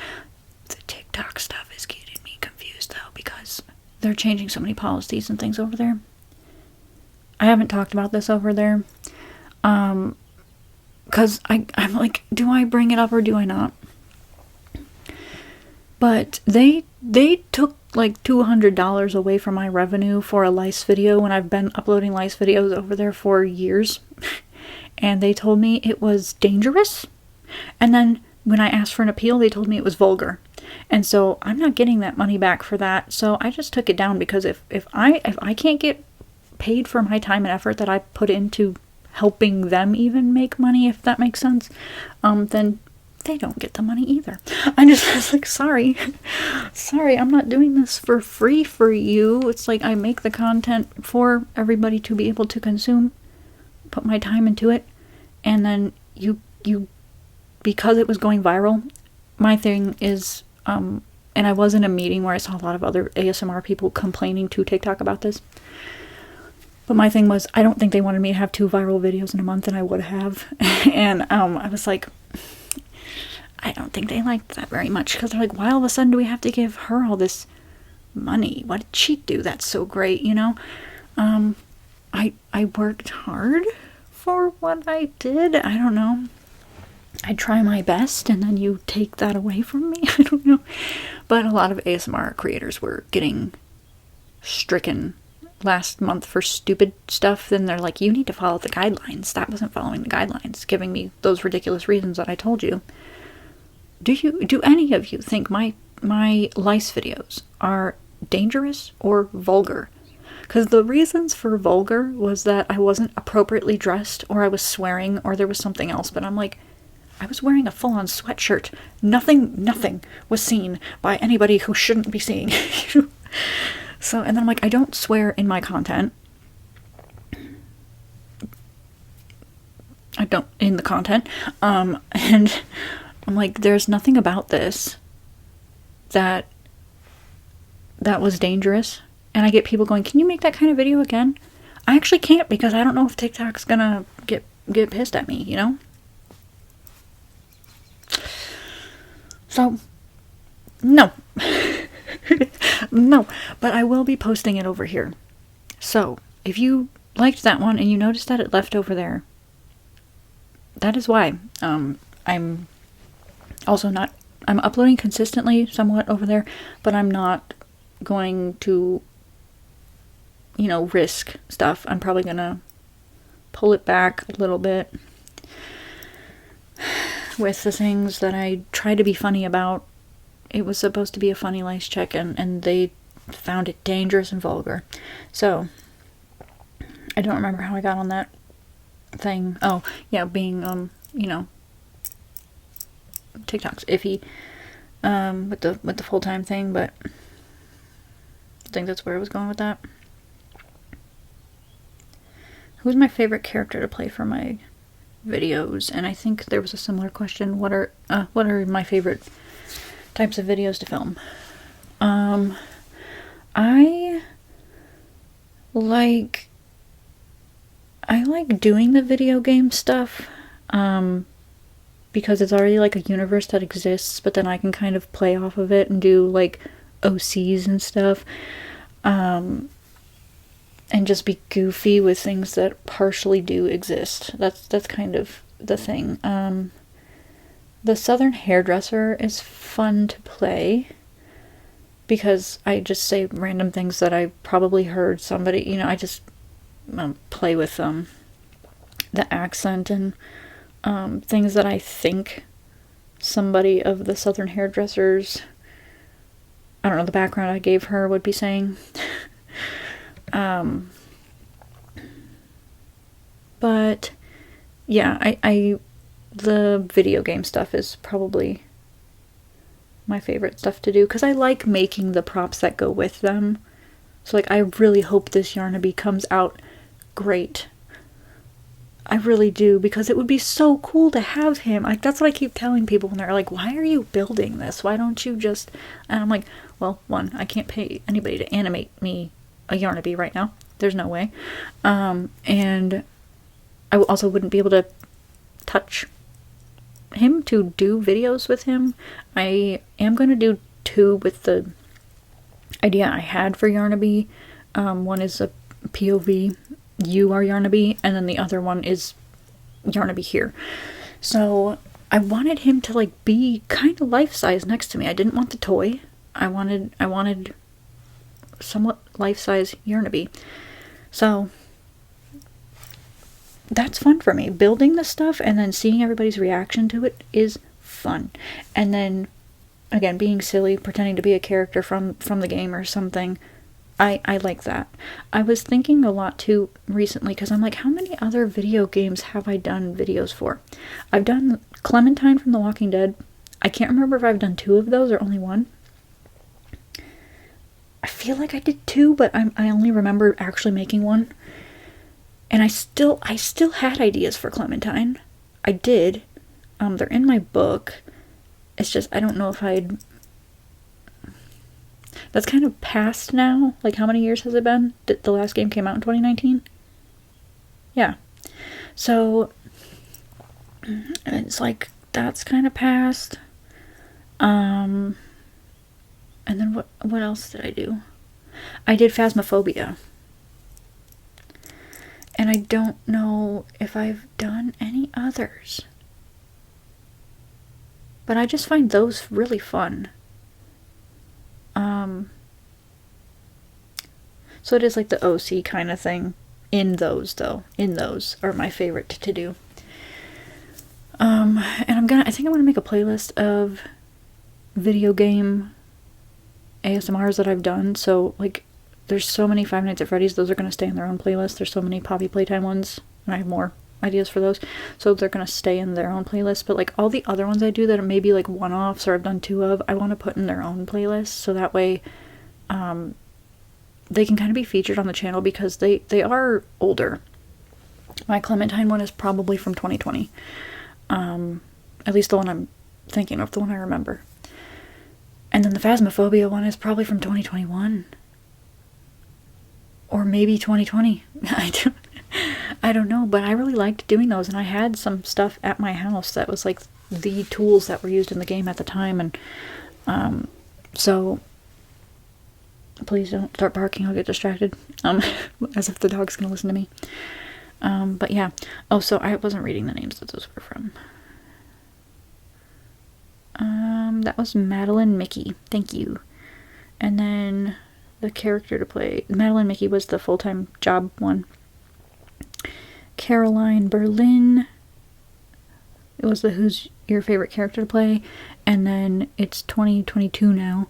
TikTok stuff is getting me confused though, because they're changing so many policies and things over there. I haven't talked about this over there. Cause I'm like, do I bring it up or do I not? But they took like $200 away from my revenue for a lice video when I've been uploading lice videos over there for years. And they told me it was dangerous. And then when I asked for an appeal, they told me it was vulgar. And so I'm not getting that money back for that. So I just took it down, because if I can't get paid for my time and effort that I put into helping them even make money, if that makes sense, then they don't get the money either. I was like, sorry, I'm not doing this for free for you. It's like, I make the content for everybody to be able to consume, put my time into it, and then you because it was going viral, my thing is, and I was in a meeting where I saw a lot of other ASMR people complaining to TikTok about this, but my thing was, I don't think they wanted me to have 2 viral videos in a month, and I would have. And I was like, I don't think they liked that very much, because they're like, why all of a sudden do we have to give her all this money? What did she do that's so great, I worked hard for what I did. I don't know. I try my best, and then you take that away from me. I don't know. But a lot of ASMR creators were getting stricken last month for stupid stuff. Then they're like, you need to follow the guidelines. That wasn't following the guidelines, giving me those ridiculous reasons that I told you. Do any of you think my lice videos are dangerous or vulgar? Because the reasons for vulgar was that I wasn't appropriately dressed, or I was swearing, or there was something else. But I'm like, I was wearing a full-on sweatshirt. Nothing was seen by anybody who shouldn't be seeing. So, and then I'm like, I don't swear in my content. I don't in the content. And I'm like, there's nothing about this that was dangerous. And I get people going, can you make that kind of video again? I actually can't, because I don't know if TikTok's gonna get pissed at me, So, no. No, but I will be posting it over here. So, if you liked that one and you noticed that it left over there, that is why. I'm also not, I'm uploading consistently somewhat over there, but I'm not going to, risk stuff. I'm probably gonna pull it back a little bit with the things that I try to be funny about it was supposed to be a funny lice check, and they found it dangerous and vulgar. So, I don't remember how I got on that thing. Oh, yeah, being, you know, TikTok's iffy, with the full-time thing, but I think that's where I was going with that. Who's my favorite character to play for my videos? And I think there was a similar question. What are my favorite types of videos to film? I like doing the video game stuff, because it's already like a universe that exists, but then I can kind of play off of it and do like OCs and stuff, and just be goofy with things that partially do exist. That's kind of the thing. The Southern Hairdresser is fun to play because I just say random things that I probably heard somebody, you know, I just play with the accent and things that I think somebody of the Southern Hairdressers, I don't know, the background I gave her would be saying. But yeah, I the video game stuff is probably my favorite stuff to do, because I like making the props that go with them. So like, I really hope this Yarnaby comes out great. I really do, because it would be so cool to have him. Like, that's what I keep telling people when they're like, why are you building this? Why don't you just... And I'm like, well, one, I can't pay anybody to animate me a Yarnaby right now. There's no way. And I also wouldn't be able to touch him to do videos with him. I am going to do 2 with the idea I had for Yarnaby. One is a POV, you are Yarnaby, and then the other one is Yarnaby here. So I wanted him to like be kind of life-size next to me. I didn't want the toy. I wanted somewhat life-size Yarnaby. So that's fun for me. Building the stuff and then seeing everybody's reaction to it is fun. And then, again, being silly, pretending to be a character from the game or something, I like that. I was thinking a lot too recently, because I'm like, how many other video games have I done videos for? I've done Clementine from The Walking Dead. I can't remember if I've done 2 of those or only 1. I feel like I did 2, but I only remember actually making 1. And I still had ideas for Clementine. I did. They're in my book. It's just, I don't know if I'd... That's kind of past now. Like, how many years has it been? The last game came out in 2019? Yeah. So, it's like, that's kind of past. And then what else did I do? I did Phasmophobia. And I don't know if I've done any others. But I just find those really fun. So it is like the OC kind of thing. In those, though. In those are my favorite to do. And I think I'm gonna make a playlist of video game ASMRs that I've done. So, like, there's so many Five Nights at Freddy's, those are going to stay in their own playlist. There's so many Poppy Playtime ones, and I have more ideas for those, so they're going to stay in their own playlist. But like all the other ones I do that are maybe like one-offs or I've done 2 of, I want to put in their own playlist, so that way they can kind of be featured on the channel, because they are older. My Clementine one is probably from 2020, at least the one I'm thinking of, the one I remember. And then the Phasmophobia one is probably from 2021. Or maybe 2020. I don't know, but I really liked doing those, and I had some stuff at my house that was like the tools that were used in the game at the time, and so please don't start barking, I'll get distracted, as if the dog's gonna listen to me. But yeah. Oh, so I wasn't reading the names that those were from. That was Madeline Mickey. Thank you. And then the character to play. Madeline Mickey was the full-time job one. Caroline Berlin It was the who's your favorite character to play, and then it's 2022 now.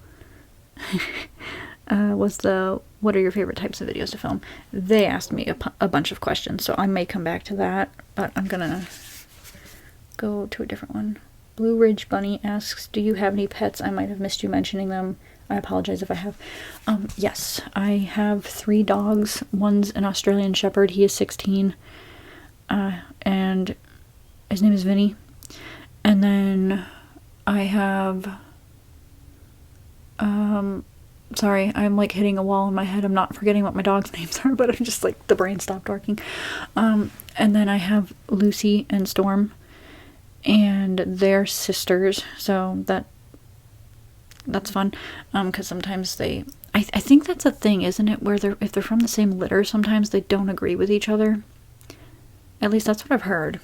Was the what are your favorite types of videos to film? They asked me a bunch of questions, so I may come back to that, but I'm gonna go to a different one. Blue Ridge Bunny asks, do you have any pets? I might have missed you mentioning them. I apologize if I have. Yes, I have 3 dogs. One's an Australian Shepherd. He is 16. And his name is Vinny. And then I have... sorry, I'm like hitting a wall in my head. I'm not forgetting what my dog's names are, but I'm just like, the brain stopped working. And then I have Lucy and Storm. And they're sisters, so that's fun, because sometimes I think that's a thing, isn't it, where if they're from the same litter, sometimes they don't agree with each other. At least that's what I've heard.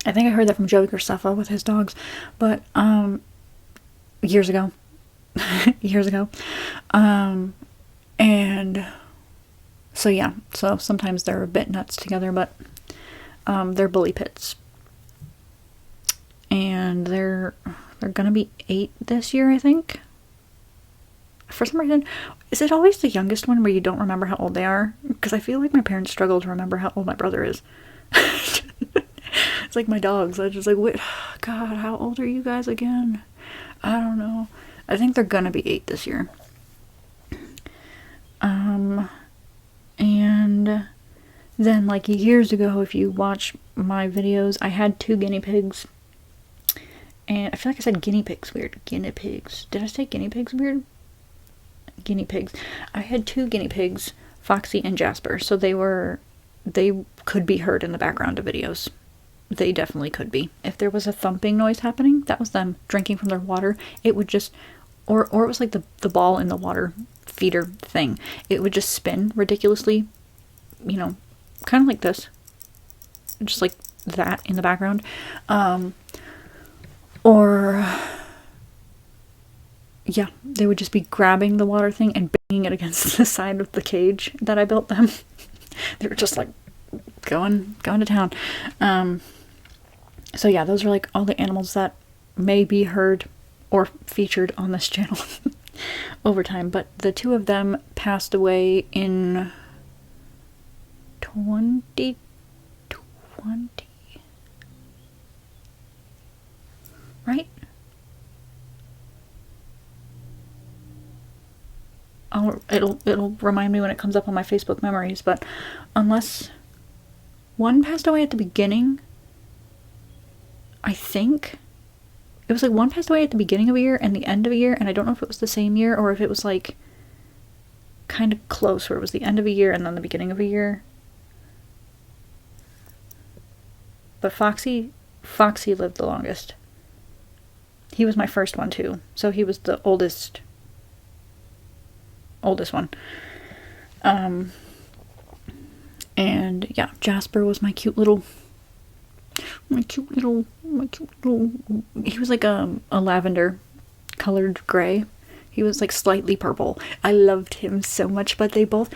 I think I heard that from Joey Graceffa with his dogs, but years ago. And so yeah, so sometimes they're a bit nuts together, but they're bully pits. And they're gonna be 8 this year, I think. For some reason, is it always the youngest one where you don't remember how old they are? Because I feel like my parents struggle to remember how old my brother is. It's like my dogs. I just like, wait, God, how old are you guys again? I don't know. I think they're gonna be 8 this year. And then like years ago, if you watch my videos, I had 2 guinea pigs. And I feel like I said guinea pigs weird. Guinea pigs. Did I say guinea pigs weird? Guinea pigs. I had 2 guinea pigs, Foxy and Jasper. So they could be heard in the background of videos. They definitely could be. If there was a thumping noise happening, that was them drinking from their water. It would just, or it was like the ball in the water feeder thing. It would just spin ridiculously, you know, kind of like this. Just like that in the background. Or, yeah, they would just be grabbing the water thing and banging it against the side of the cage that I built them. They were just like going to town. So yeah, those are like all the animals that may be heard or featured on this channel over time. But the 2 of them passed away in 2020. Right? It'll remind me when it comes up on my Facebook memories, but unless one passed away at the beginning, I think it was like one passed away at the beginning of a year and the end of a year, and I don't know if it was the same year or if it was like kind of close, where it was the end of a year and then the beginning of a year. But Foxy lived the longest. He was my first one too, so he was the oldest one. And yeah, Jasper was my cute little, he was like a lavender colored gray. He was like slightly purple. I loved him so much, but they both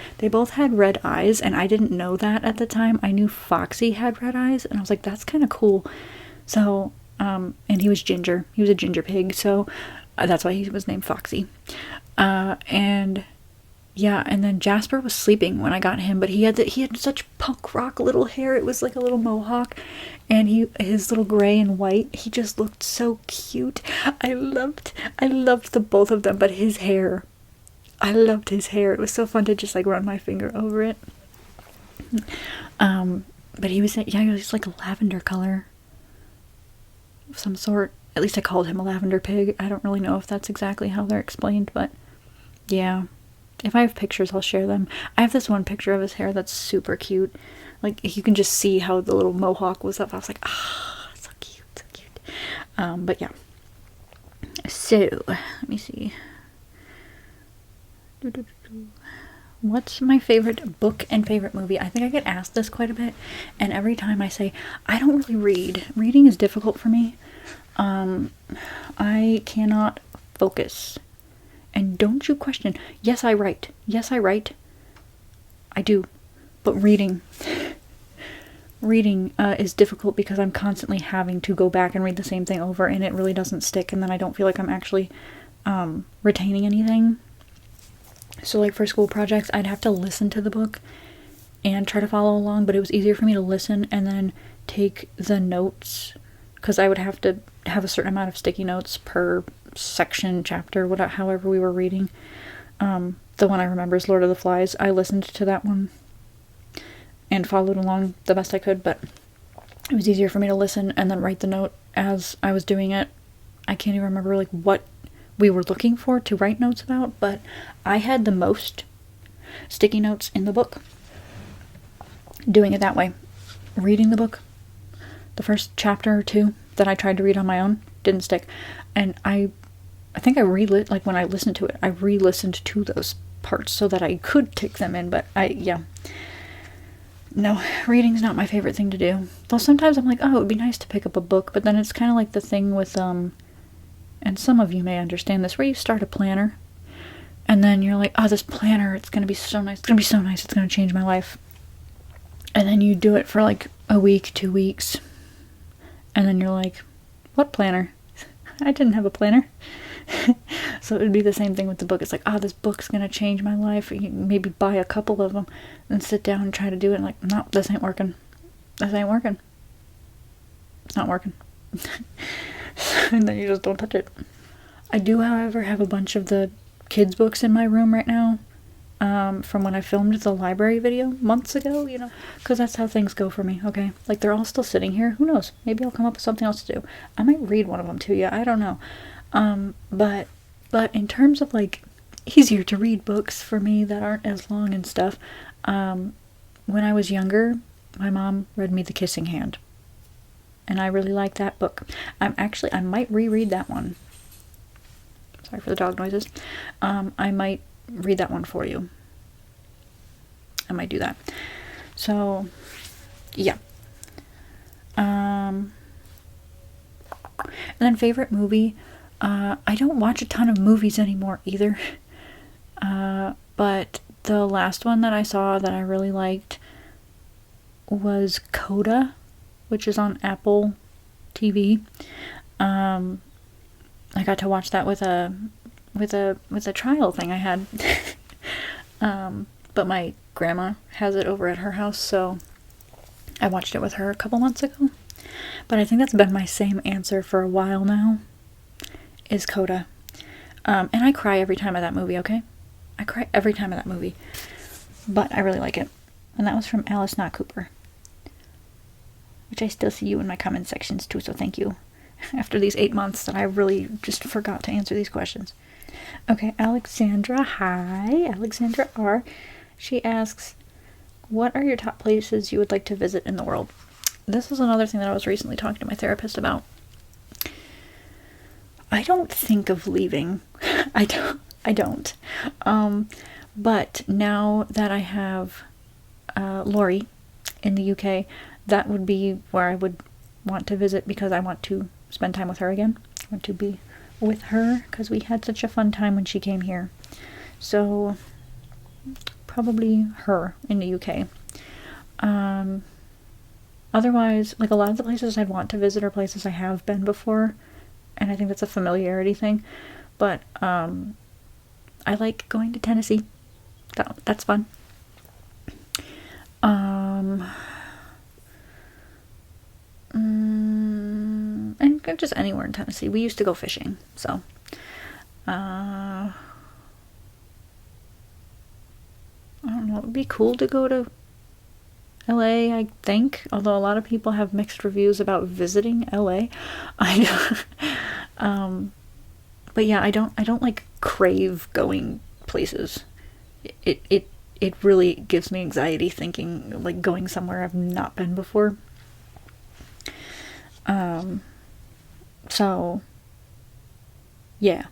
had red eyes, and I didn't know that at the time. I knew Foxy had red eyes, and I was like, that's kind of cool. So, and he was ginger. He was a ginger pig, so that's why he was named Foxy. And yeah, and then Jasper was sleeping when I got him, but he had such punk rock little hair. It was like a little mohawk, and his little gray and white. He just looked so cute. I loved the both of them, but his hair. I loved his hair. It was so fun to just like run my finger over it. But he was like a lavender color of some sort. At least I called him a lavender pig. I don't really know if that's exactly how they're explained, but yeah. If I have pictures, I'll share them. I have this one picture of his hair that's super cute. Like, you can just see how the little mohawk was up. I was like, so cute, so cute. But yeah. So, let me see. What's my favorite book and favorite movie? I think I get asked this quite a bit, and every time I say, I don't really read. Reading is difficult for me. I cannot focus. And don't you question. Yes, I write. I do. But reading reading is difficult because I'm constantly having to go back and read the same thing over, and it really doesn't stick, and then I don't feel like I'm actually retaining anything. So like for school projects, I'd have to listen to the book and try to follow along, but it was easier for me to listen and then take the notes, because I would have to have a certain amount of sticky notes per section, chapter, whatever, however we were reading. The one I remember is Lord of the Flies. I listened to that one and followed along the best I could, but it was easier for me to listen and then write the note as I was doing it. I can't even remember like what we were looking for to write notes about, but I had the most sticky notes in the book doing it that way. Reading the book, the first chapter or two that I tried to read on my own didn't stick, and I think I like when I listened to it, I re-listened to those parts so that I could take them in, but no, reading's not my favorite thing to do. Though sometimes I'm like, oh, it would be nice to pick up a book, but then it's kind of like the thing with, and some of you may understand this, where you start a planner, and then you're like, oh, this planner, it's gonna be so nice, it's gonna be so nice, it's gonna change my life. And then you do it for like a week, 2 weeks, and then you're like, what planner? I didn't have a planner. So it would be the same thing with the book. It's like, oh, this book's gonna change my life. You maybe buy a couple of them and sit down and try to do it, and like, no, this ain't working. This ain't working. It's not working. And then you just don't touch it. I do, however, have a bunch of the kids' books in my room right now, from when I filmed the library video months ago, you know, because that's how things go for me, okay? Like, they're all still sitting here. Who knows? Maybe I'll come up with something else to do. I might read one of them to you. I don't know. But in terms of, like, easier to read books for me that aren't as long and stuff, when I was younger, my mom read me The Kissing Hand. And I really like that book. I might reread that one. Sorry for the dog noises. I might read that one for you. I might do that. So, yeah. And then favorite movie. I don't watch a ton of movies anymore either. But the last one that I saw that I really liked was Coda, which is on Apple TV. I got to watch that with a trial thing I had. But my grandma has it over at her house, so I watched it with her a couple months ago. But I think that's been my same answer for a while now, is Coda. And I cry every time of that movie, okay? I cry every time of that movie. But I really like it. And that was from Alice Not Cooper. Which I still see you in my comment sections too, so thank you. After these 8 months that I really just forgot to answer these questions. Okay, Alexandra, hi. Alexandra R. She asks, what are your top places you would like to visit in the world? This is another thing that I was recently talking to my therapist about. I don't think of leaving. I don't. But now that I have Lori in the UK, that would be where I would want to visit, because I want to spend time with her again. I want to be with her because we had such a fun time when she came here. So probably her in the UK. Otherwise, like, a lot of the places I'd want to visit are places I have been before, and I think that's a familiarity thing. But I like going to Tennessee. That's fun. And just anywhere in Tennessee. We used to go fishing, so I don't know, it would be cool to go to LA, I think, although a lot of people have mixed reviews about visiting LA. But yeah, I don't like crave going places. It really gives me anxiety thinking, like, going somewhere I've not been before. So yeah.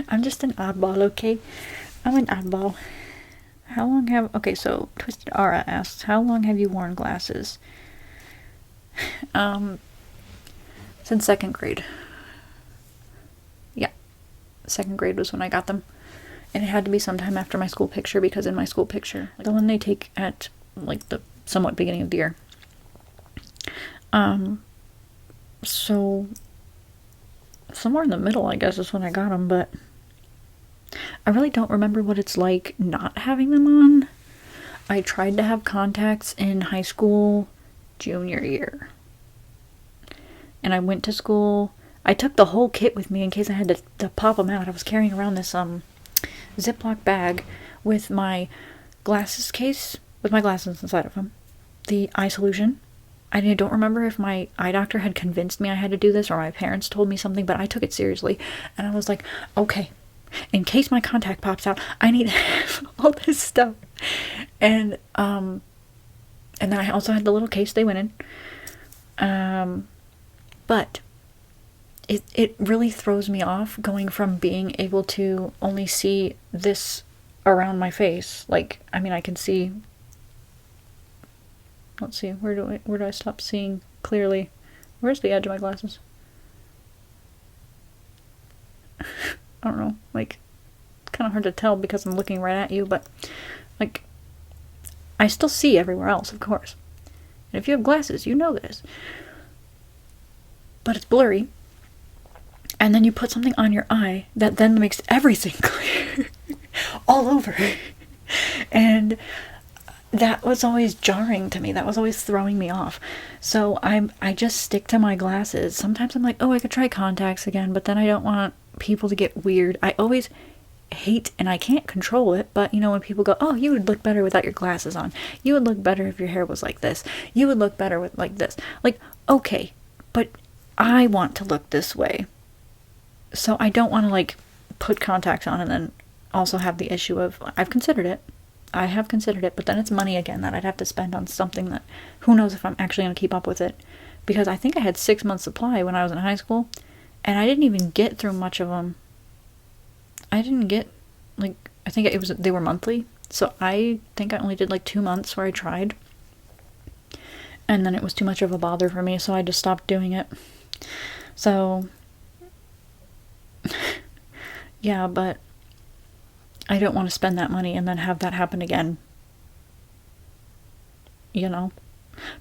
I'm just an oddball, okay? I'm an oddball. Okay, so Twisted Aura asks, how long have you worn glasses? Since 2nd grade. Yeah. 2nd grade was when I got them. And it had to be sometime after my school picture, because in my school picture, like the one they take at like the somewhat beginning of the year, so somewhere in the middle, I guess, is when I got them, but I really don't remember what it's like not having them on. I tried to have contacts in high school junior year, and I went to school. I took the whole kit with me in case I had to pop them out. I was carrying around this Ziploc bag with my glasses case, with my glasses inside of them, the eye solution. I don't remember if my eye doctor had convinced me I had to do this or my parents told me something, but I took it seriously. And I was like, okay, in case my contact pops out, I need to have all this stuff. And then I also had the little case they went in. But it really throws me off going from being able to only see this around my face. Like, I mean, I can see... Let's see, where do I stop seeing clearly? Where's the edge of my glasses? I don't know, like, kind of hard to tell because I'm looking right at you, but, like, I still see everywhere else, of course. And if you have glasses, you know this. But it's blurry. And then you put something on your eye that then makes everything clear. All over. And that was always jarring to me. That was always throwing me off. So I just stick to my glasses. Sometimes I'm like, oh, I could try contacts again, but then I don't want people to get weird. I always hate, and I can't control it, but you know, when people go, oh, you would look better without your glasses on. You would look better if your hair was like this. You would look better with like this. Like, okay, but I want to look this way. So I don't want to like put contacts on and then also have the issue of, I've considered it. I have considered it, but then it's money again that I'd have to spend on something that who knows if I'm actually going to keep up with it. Because I think I had 6 months supply when I was in high school, and I didn't even get through much of them. I didn't get, like, I think they were monthly, so I think I only did like 2 months where I tried. And then it was too much of a bother for me, so I just stopped doing it. So, yeah, but I don't want to spend that money and then have that happen again. You know?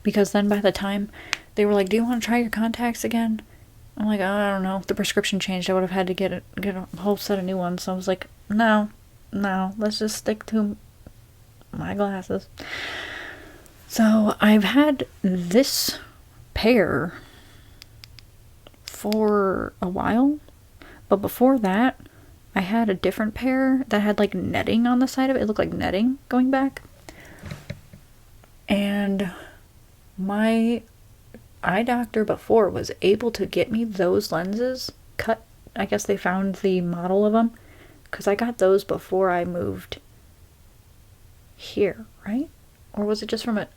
Because then by the time they were like, do you want to try your contacts again? I'm like, oh, I don't know. If the prescription changed, I would have had to get a whole set of new ones. So I was like, no, let's just stick to my glasses. So I've had this pair for a while. But before that, I had a different pair that had like netting on the side of it. It looked like netting going back. And my eye doctor before was able to get me those lenses cut. I guess they found the model of them. Because I got those before I moved here, right? Or was it just from a...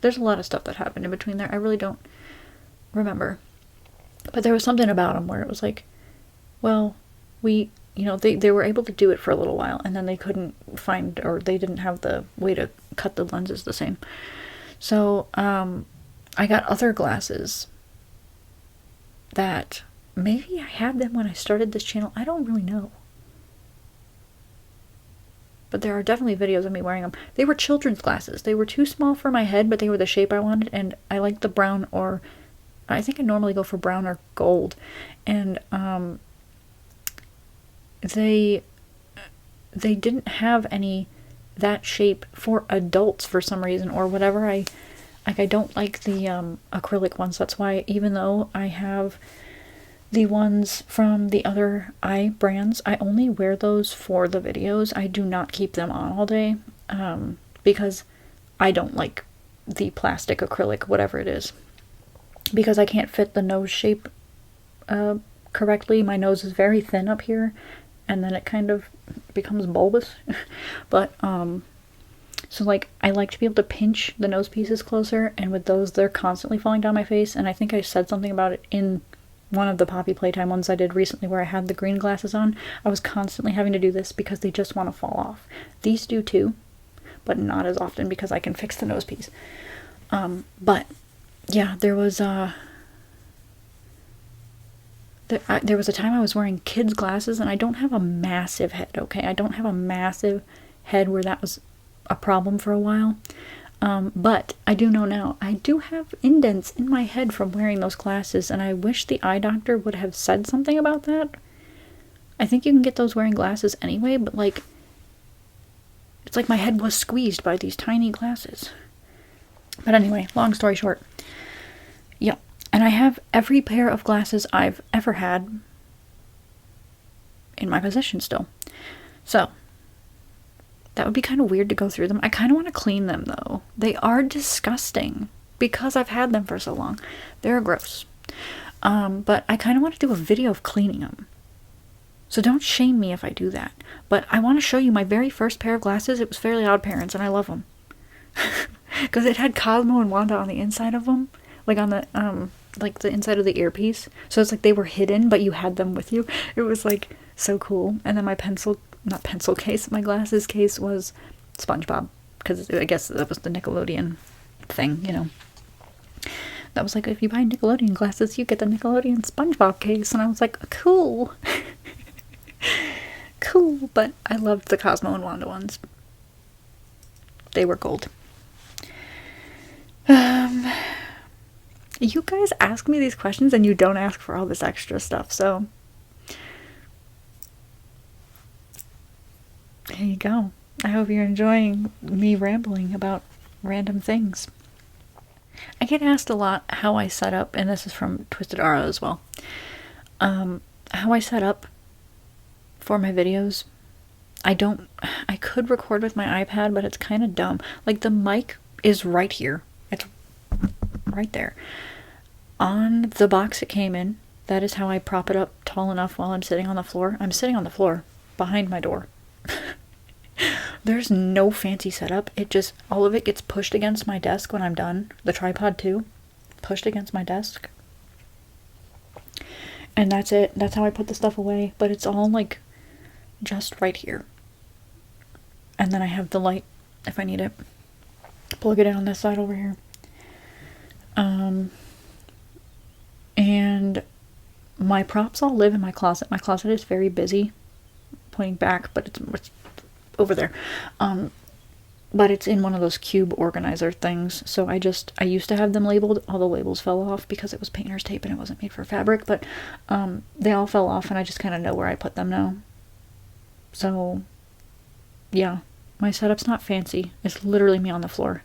There's a lot of stuff that happened in between there. I really don't remember. But there was something about them where it was like, well... they were able to do it for a little while, and then they couldn't find, or they didn't have the way to cut the lenses the same. So, I got other glasses that maybe I had them when I started this channel. I don't really know. But there are definitely videos of me wearing them. They were children's glasses. They were too small for my head, but they were the shape I wanted, and I liked the brown, or I think I normally go for brown or gold. And, they didn't have any that shape for adults for some reason or whatever. I don't like the acrylic ones. That's why even though I have the ones from the other eye brands, I only wear those for the videos. I do not keep them on all day because I don't like the plastic acrylic, whatever it is, because I can't fit the nose shape correctly. My nose is very thin up here, and then it kind of becomes bulbous. But, so like, I like to be able to pinch the nose pieces closer, and with those, they're constantly falling down my face, and I think I said something about it in one of the Poppy Playtime ones I did recently where I had the green glasses on. I was constantly having to do this because they just want to fall off. These do too, but not as often because I can fix the nose piece. But, yeah, there was, There was a time I was wearing kids' glasses, and I don't have a massive head, okay? I don't have a massive head where that was a problem for a while. But I do know now, I do have indents in my head from wearing those glasses, and I wish the eye doctor would have said something about that. I think you can get those wearing glasses anyway, but like, it's like my head was squeezed by these tiny glasses. But anyway, long story short. Yeah, and I have every pair of glasses I've ever had in my possession still. So, that would be kind of weird to go through them. I kind of want to clean them, though. They are disgusting because I've had them for so long. They're gross. But I kind of want to do a video of cleaning them. So don't shame me if I do that. But I want to show you my very first pair of glasses. It was Fairly Odd Parents, and I love them. Because it had Cosmo and Wanda on the inside of them. Like on the, like the inside of the earpiece. So it's like they were hidden, but you had them with you. It was like so cool. And then my not pencil case, my glasses case was SpongeBob. Because I guess that was the Nickelodeon thing, you know. That was like, if you buy Nickelodeon glasses, you get the Nickelodeon SpongeBob case. And I was like, cool. Cool, but I loved the Cosmo and Wanda ones. They were gold. You guys ask me these questions and you don't ask for all this extra stuff, so there you go. I hope you're enjoying me rambling about random things. I get asked a lot how I set up, and this is from Twisted Aura as well, how I set up for my videos. I could record with my iPad, but it's kind of dumb. Like, the mic is right here. It's right there. On the box it came in, that is how I prop it up tall enough while I'm sitting on the floor. I'm sitting on the floor, behind my door. There's no fancy setup. All of it gets pushed against my desk when I'm done. The tripod too. Pushed against my desk. And that's it. That's how I put the stuff away. But it's all like just right here. And then I have the light if I need it. Plug it in on this side over here. And my props all live in my closet. My closet is very busy. Pointing back, but it's over there. But it's in one of those cube organizer things. So I used to have them labeled. All the labels fell off because it was painter's tape and it wasn't made for fabric. But they all fell off and I just kind of know where I put them now. So, yeah. My setup's not fancy. It's literally me on the floor.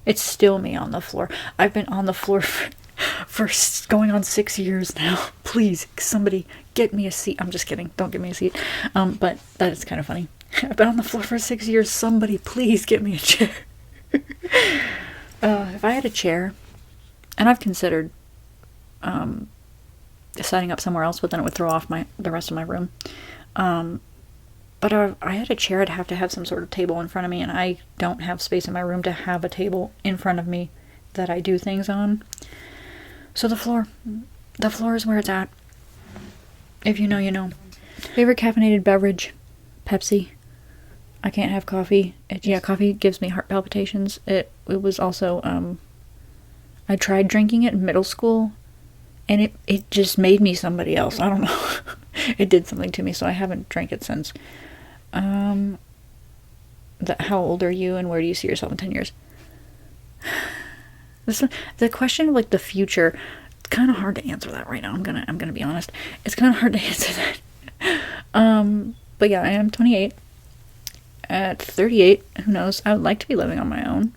It's still me on the floor. I've been on the floor for going on 6 years now. Please, somebody get me a seat. I'm just kidding. Don't get me a seat. But that is kind of funny. I've been on the floor for 6 years. Somebody please get me a chair. If I had a chair, and I've considered setting up somewhere else, but then it would throw off the rest of my room. But if I had a chair, I'd have to have some sort of table in front of me, and I don't have space in my room to have a table in front of me that I do things on. So the floor is where it's at. If you know, you know. Favorite caffeinated beverage? Pepsi. I can't have coffee. Coffee gives me heart palpitations. It was also, I tried drinking it in middle school, and it just made me somebody else. I don't know. It did something to me, so I haven't drank it since. How old are you, and where do you see yourself in 10 years? The question of, like, the future, it's kind of hard to answer that right now. I'm gonna be honest. It's kind of hard to answer that. But yeah, I am 28. At 38, who knows? I would like to be living on my own.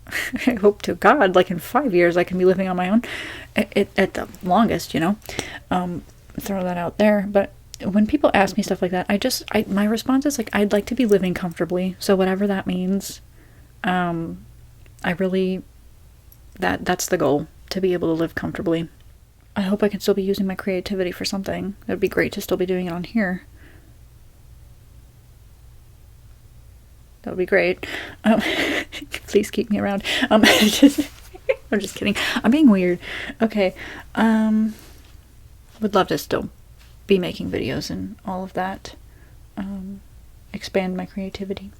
I hope to God, like in 5 years, I can be living on my own. At the longest, you know. Throw that out there. But when people ask me stuff like that, my response is like, I'd like to be living comfortably. So whatever that means, that's the goal, to be able to live comfortably. I hope I can still be using my creativity for something. It would be great to still be doing it on here. That would be great. Please keep me around. I'm just kidding. I'm being weird. Okay. Would love to still be making videos and all of that. Expand my creativity.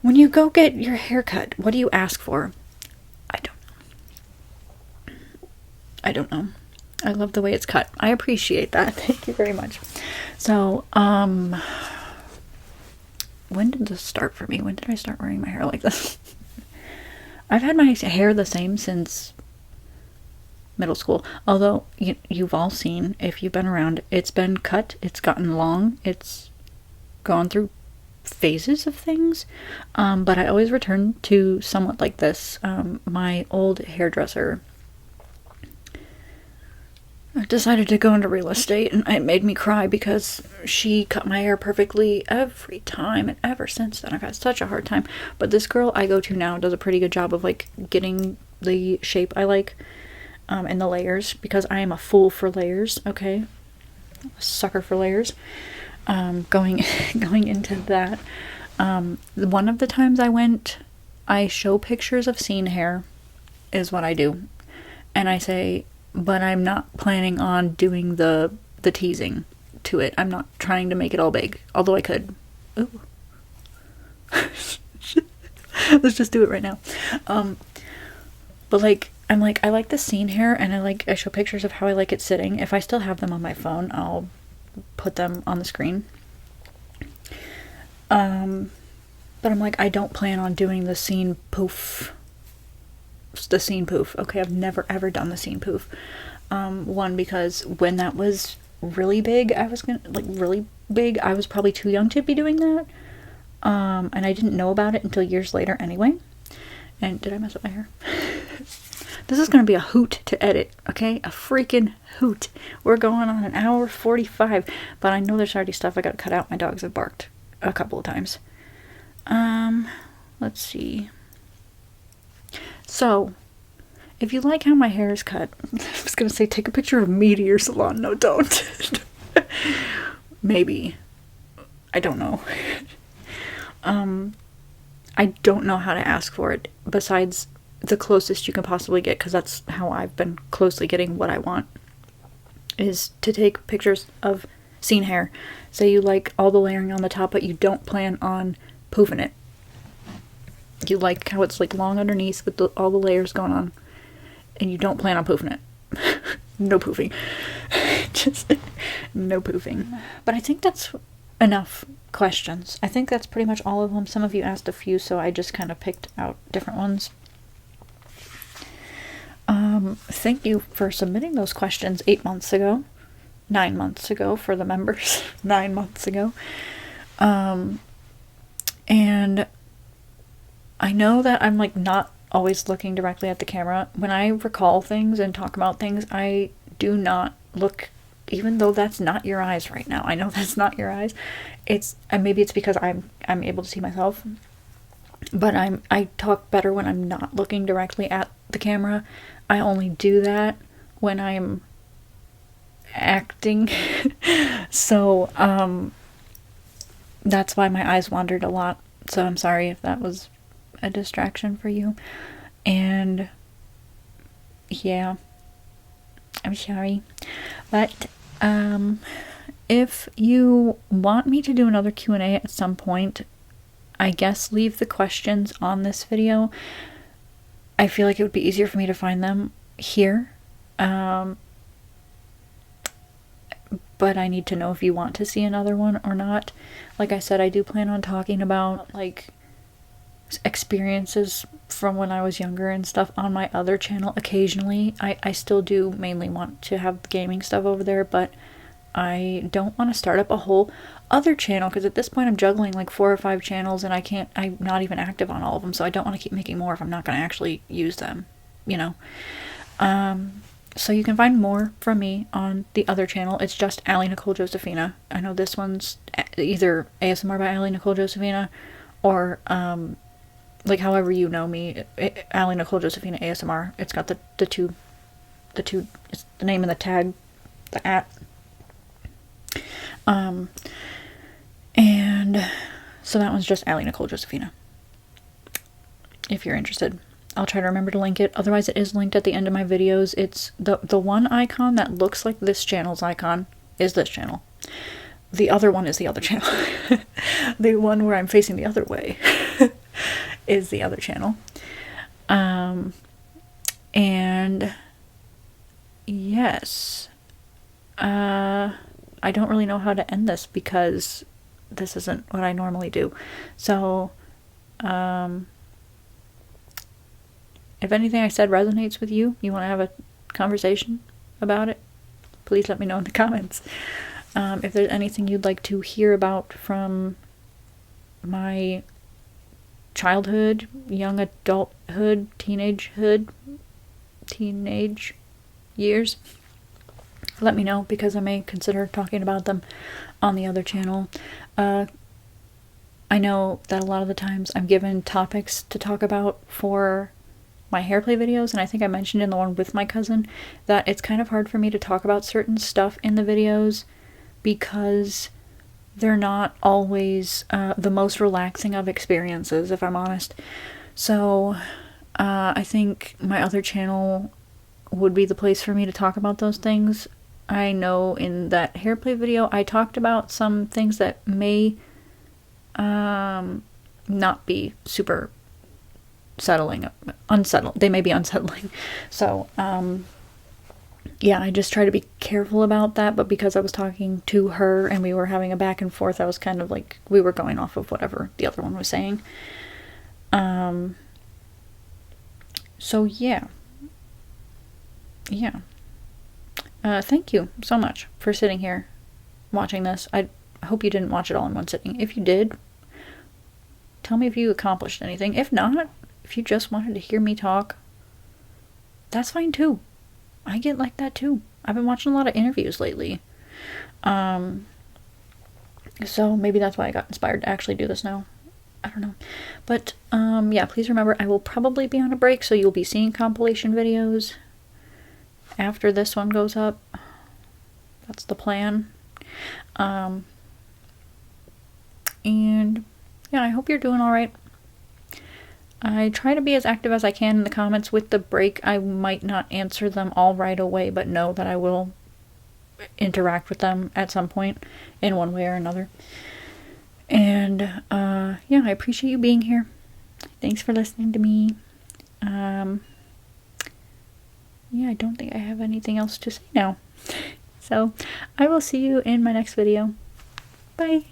When you go get your hair cut, what do you ask for? I don't know. I love the way it's cut. I appreciate that. Thank you very much. So, when did this start for me? When did I start wearing my hair like this? I've had my hair the same since middle school. Although, you've all seen, if you've been around, it's been cut, it's gotten long, it's gone through phases of things. But I always return to somewhat like this. My old hairdresser decided to go into real estate, and it made me cry because she cut my hair perfectly every time, and ever since then I've had such a hard time. But this girl I go to now does a pretty good job of like getting the shape I like, and the layers, because I am a fool for layers, okay? A sucker for layers. Going into that, one of the times I went, I show pictures of scene hair is what I do, and I say, but I'm not planning on doing the teasing to it. I'm not trying to make it all big, although I could. Ooh. Let's just do it right now. But like, I'm like, I like the scene hair, and I show pictures of how I like it sitting. If I still have them on my phone, I'll put them on the screen. But I'm like, I don't plan on doing the scene poof. The scene poof. Okay, I've never ever done the scene poof. One, because when that was really big, I was probably too young to be doing that. And I didn't know about it until years later anyway. And did I mess up my hair? This is gonna be a hoot to edit, okay? A freaking hoot. We're going on an hour 45, but I know there's already stuff I gotta cut out. My dogs have barked a couple of times. Let's see. So, if you like how my hair is cut, I was gonna say take a picture of me to your salon. No, don't. Maybe. I don't know. I don't know how to ask for it, besides the closest you can possibly get, because that's how I've been closely getting what I want, is to take pictures of scene hair. Say you like all the layering on the top, but you don't plan on poofing it. You like how it's like long underneath with all the layers going on, and you don't plan on poofing it. No poofing. Just no poofing. But I think that's enough questions. I think that's pretty much all of them. Some of you asked a few, so I just kind of picked out different ones. Thank you for submitting those questions 8 months ago. 9 months ago for the members. 9 months ago. And I know that I'm like not always looking directly at the camera. When I recall things and talk about things, I do not look, even though that's not your eyes right now. I know that's not your eyes. And maybe it's because I'm able to see myself. But I talk better when I'm not looking directly at the camera. I only do that when I'm acting. So that's why my eyes wandered a lot. So I'm sorry if that was a distraction for you. And yeah, I'm sorry. But if you want me to do another Q&A at some point, I guess leave the questions on this video. I feel like it would be easier for me to find them here. But I need to know if you want to see another one or not. Like I said, I do plan on talking about like experiences from when I was younger and stuff on my other channel occasionally. I still do mainly want to have the gaming stuff over there, but I don't want to start up a whole other channel, because at this point I'm juggling like 4 or 5 channels, and I'm not even active on all of them, so I don't want to keep making more if I'm not going to actually use them, you know. So you can find more from me on the other channel. It's just Allie Nicole Josephina. I know this one's either ASMR by Allie Nicole Josephina, or like however you know me, Allie Nicole Josephina ASMR. It's got the two, it's the name and the tag, the @ and so that one's just Allie Nicole Josephina, if you're interested. I'll try to remember to link it. Otherwise, it is linked at the end of my videos. It's the one icon that looks like this channel's icon is this channel. The other one is the other channel. The one where I'm facing the other way is the other channel. And yeah, yes, I don't really know how to end this because this isn't what I normally do. So, if anything I said resonates with you, you want to have a conversation about it, please let me know in the comments. If there's anything you'd like to hear about from my childhood, young adulthood, teenage years, let me know, because I may consider talking about them on the other channel. I know that a lot of the times I'm given topics to talk about for my hairplay videos, and I think I mentioned in the one with my cousin that it's kind of hard for me to talk about certain stuff in the videos because they're not always the most relaxing of experiences, if I'm honest. So I think my other channel would be the place for me to talk about those things. I know in that hairplay video I talked about some things that may not be super unsettling. They may be unsettling. So, yeah, I just try to be careful about that, but because I was talking to her and we were having a back and forth, I was kind of like, we were going off of whatever the other one was saying. So yeah. Yeah. Thank you so much for sitting here watching this. I hope you didn't watch it all in one sitting. If you did, tell me if you accomplished anything. If not, if you just wanted to hear me talk, that's fine too. I get like that too. I've been watching a lot of interviews lately. So maybe that's why I got inspired to actually do this now. I don't know. But, yeah, please remember I will probably be on a break, so you'll be seeing compilation videos after this one goes up. That's the plan. And yeah, I hope you're doing alright. I try to be as active as I can in the comments. With the break, I might not answer them all right away, but know that I will interact with them at some point in one way or another. And yeah, I appreciate you being here. Thanks for listening to me. Yeah, I don't think I have anything else to say now. So I will see you in my next video. Bye.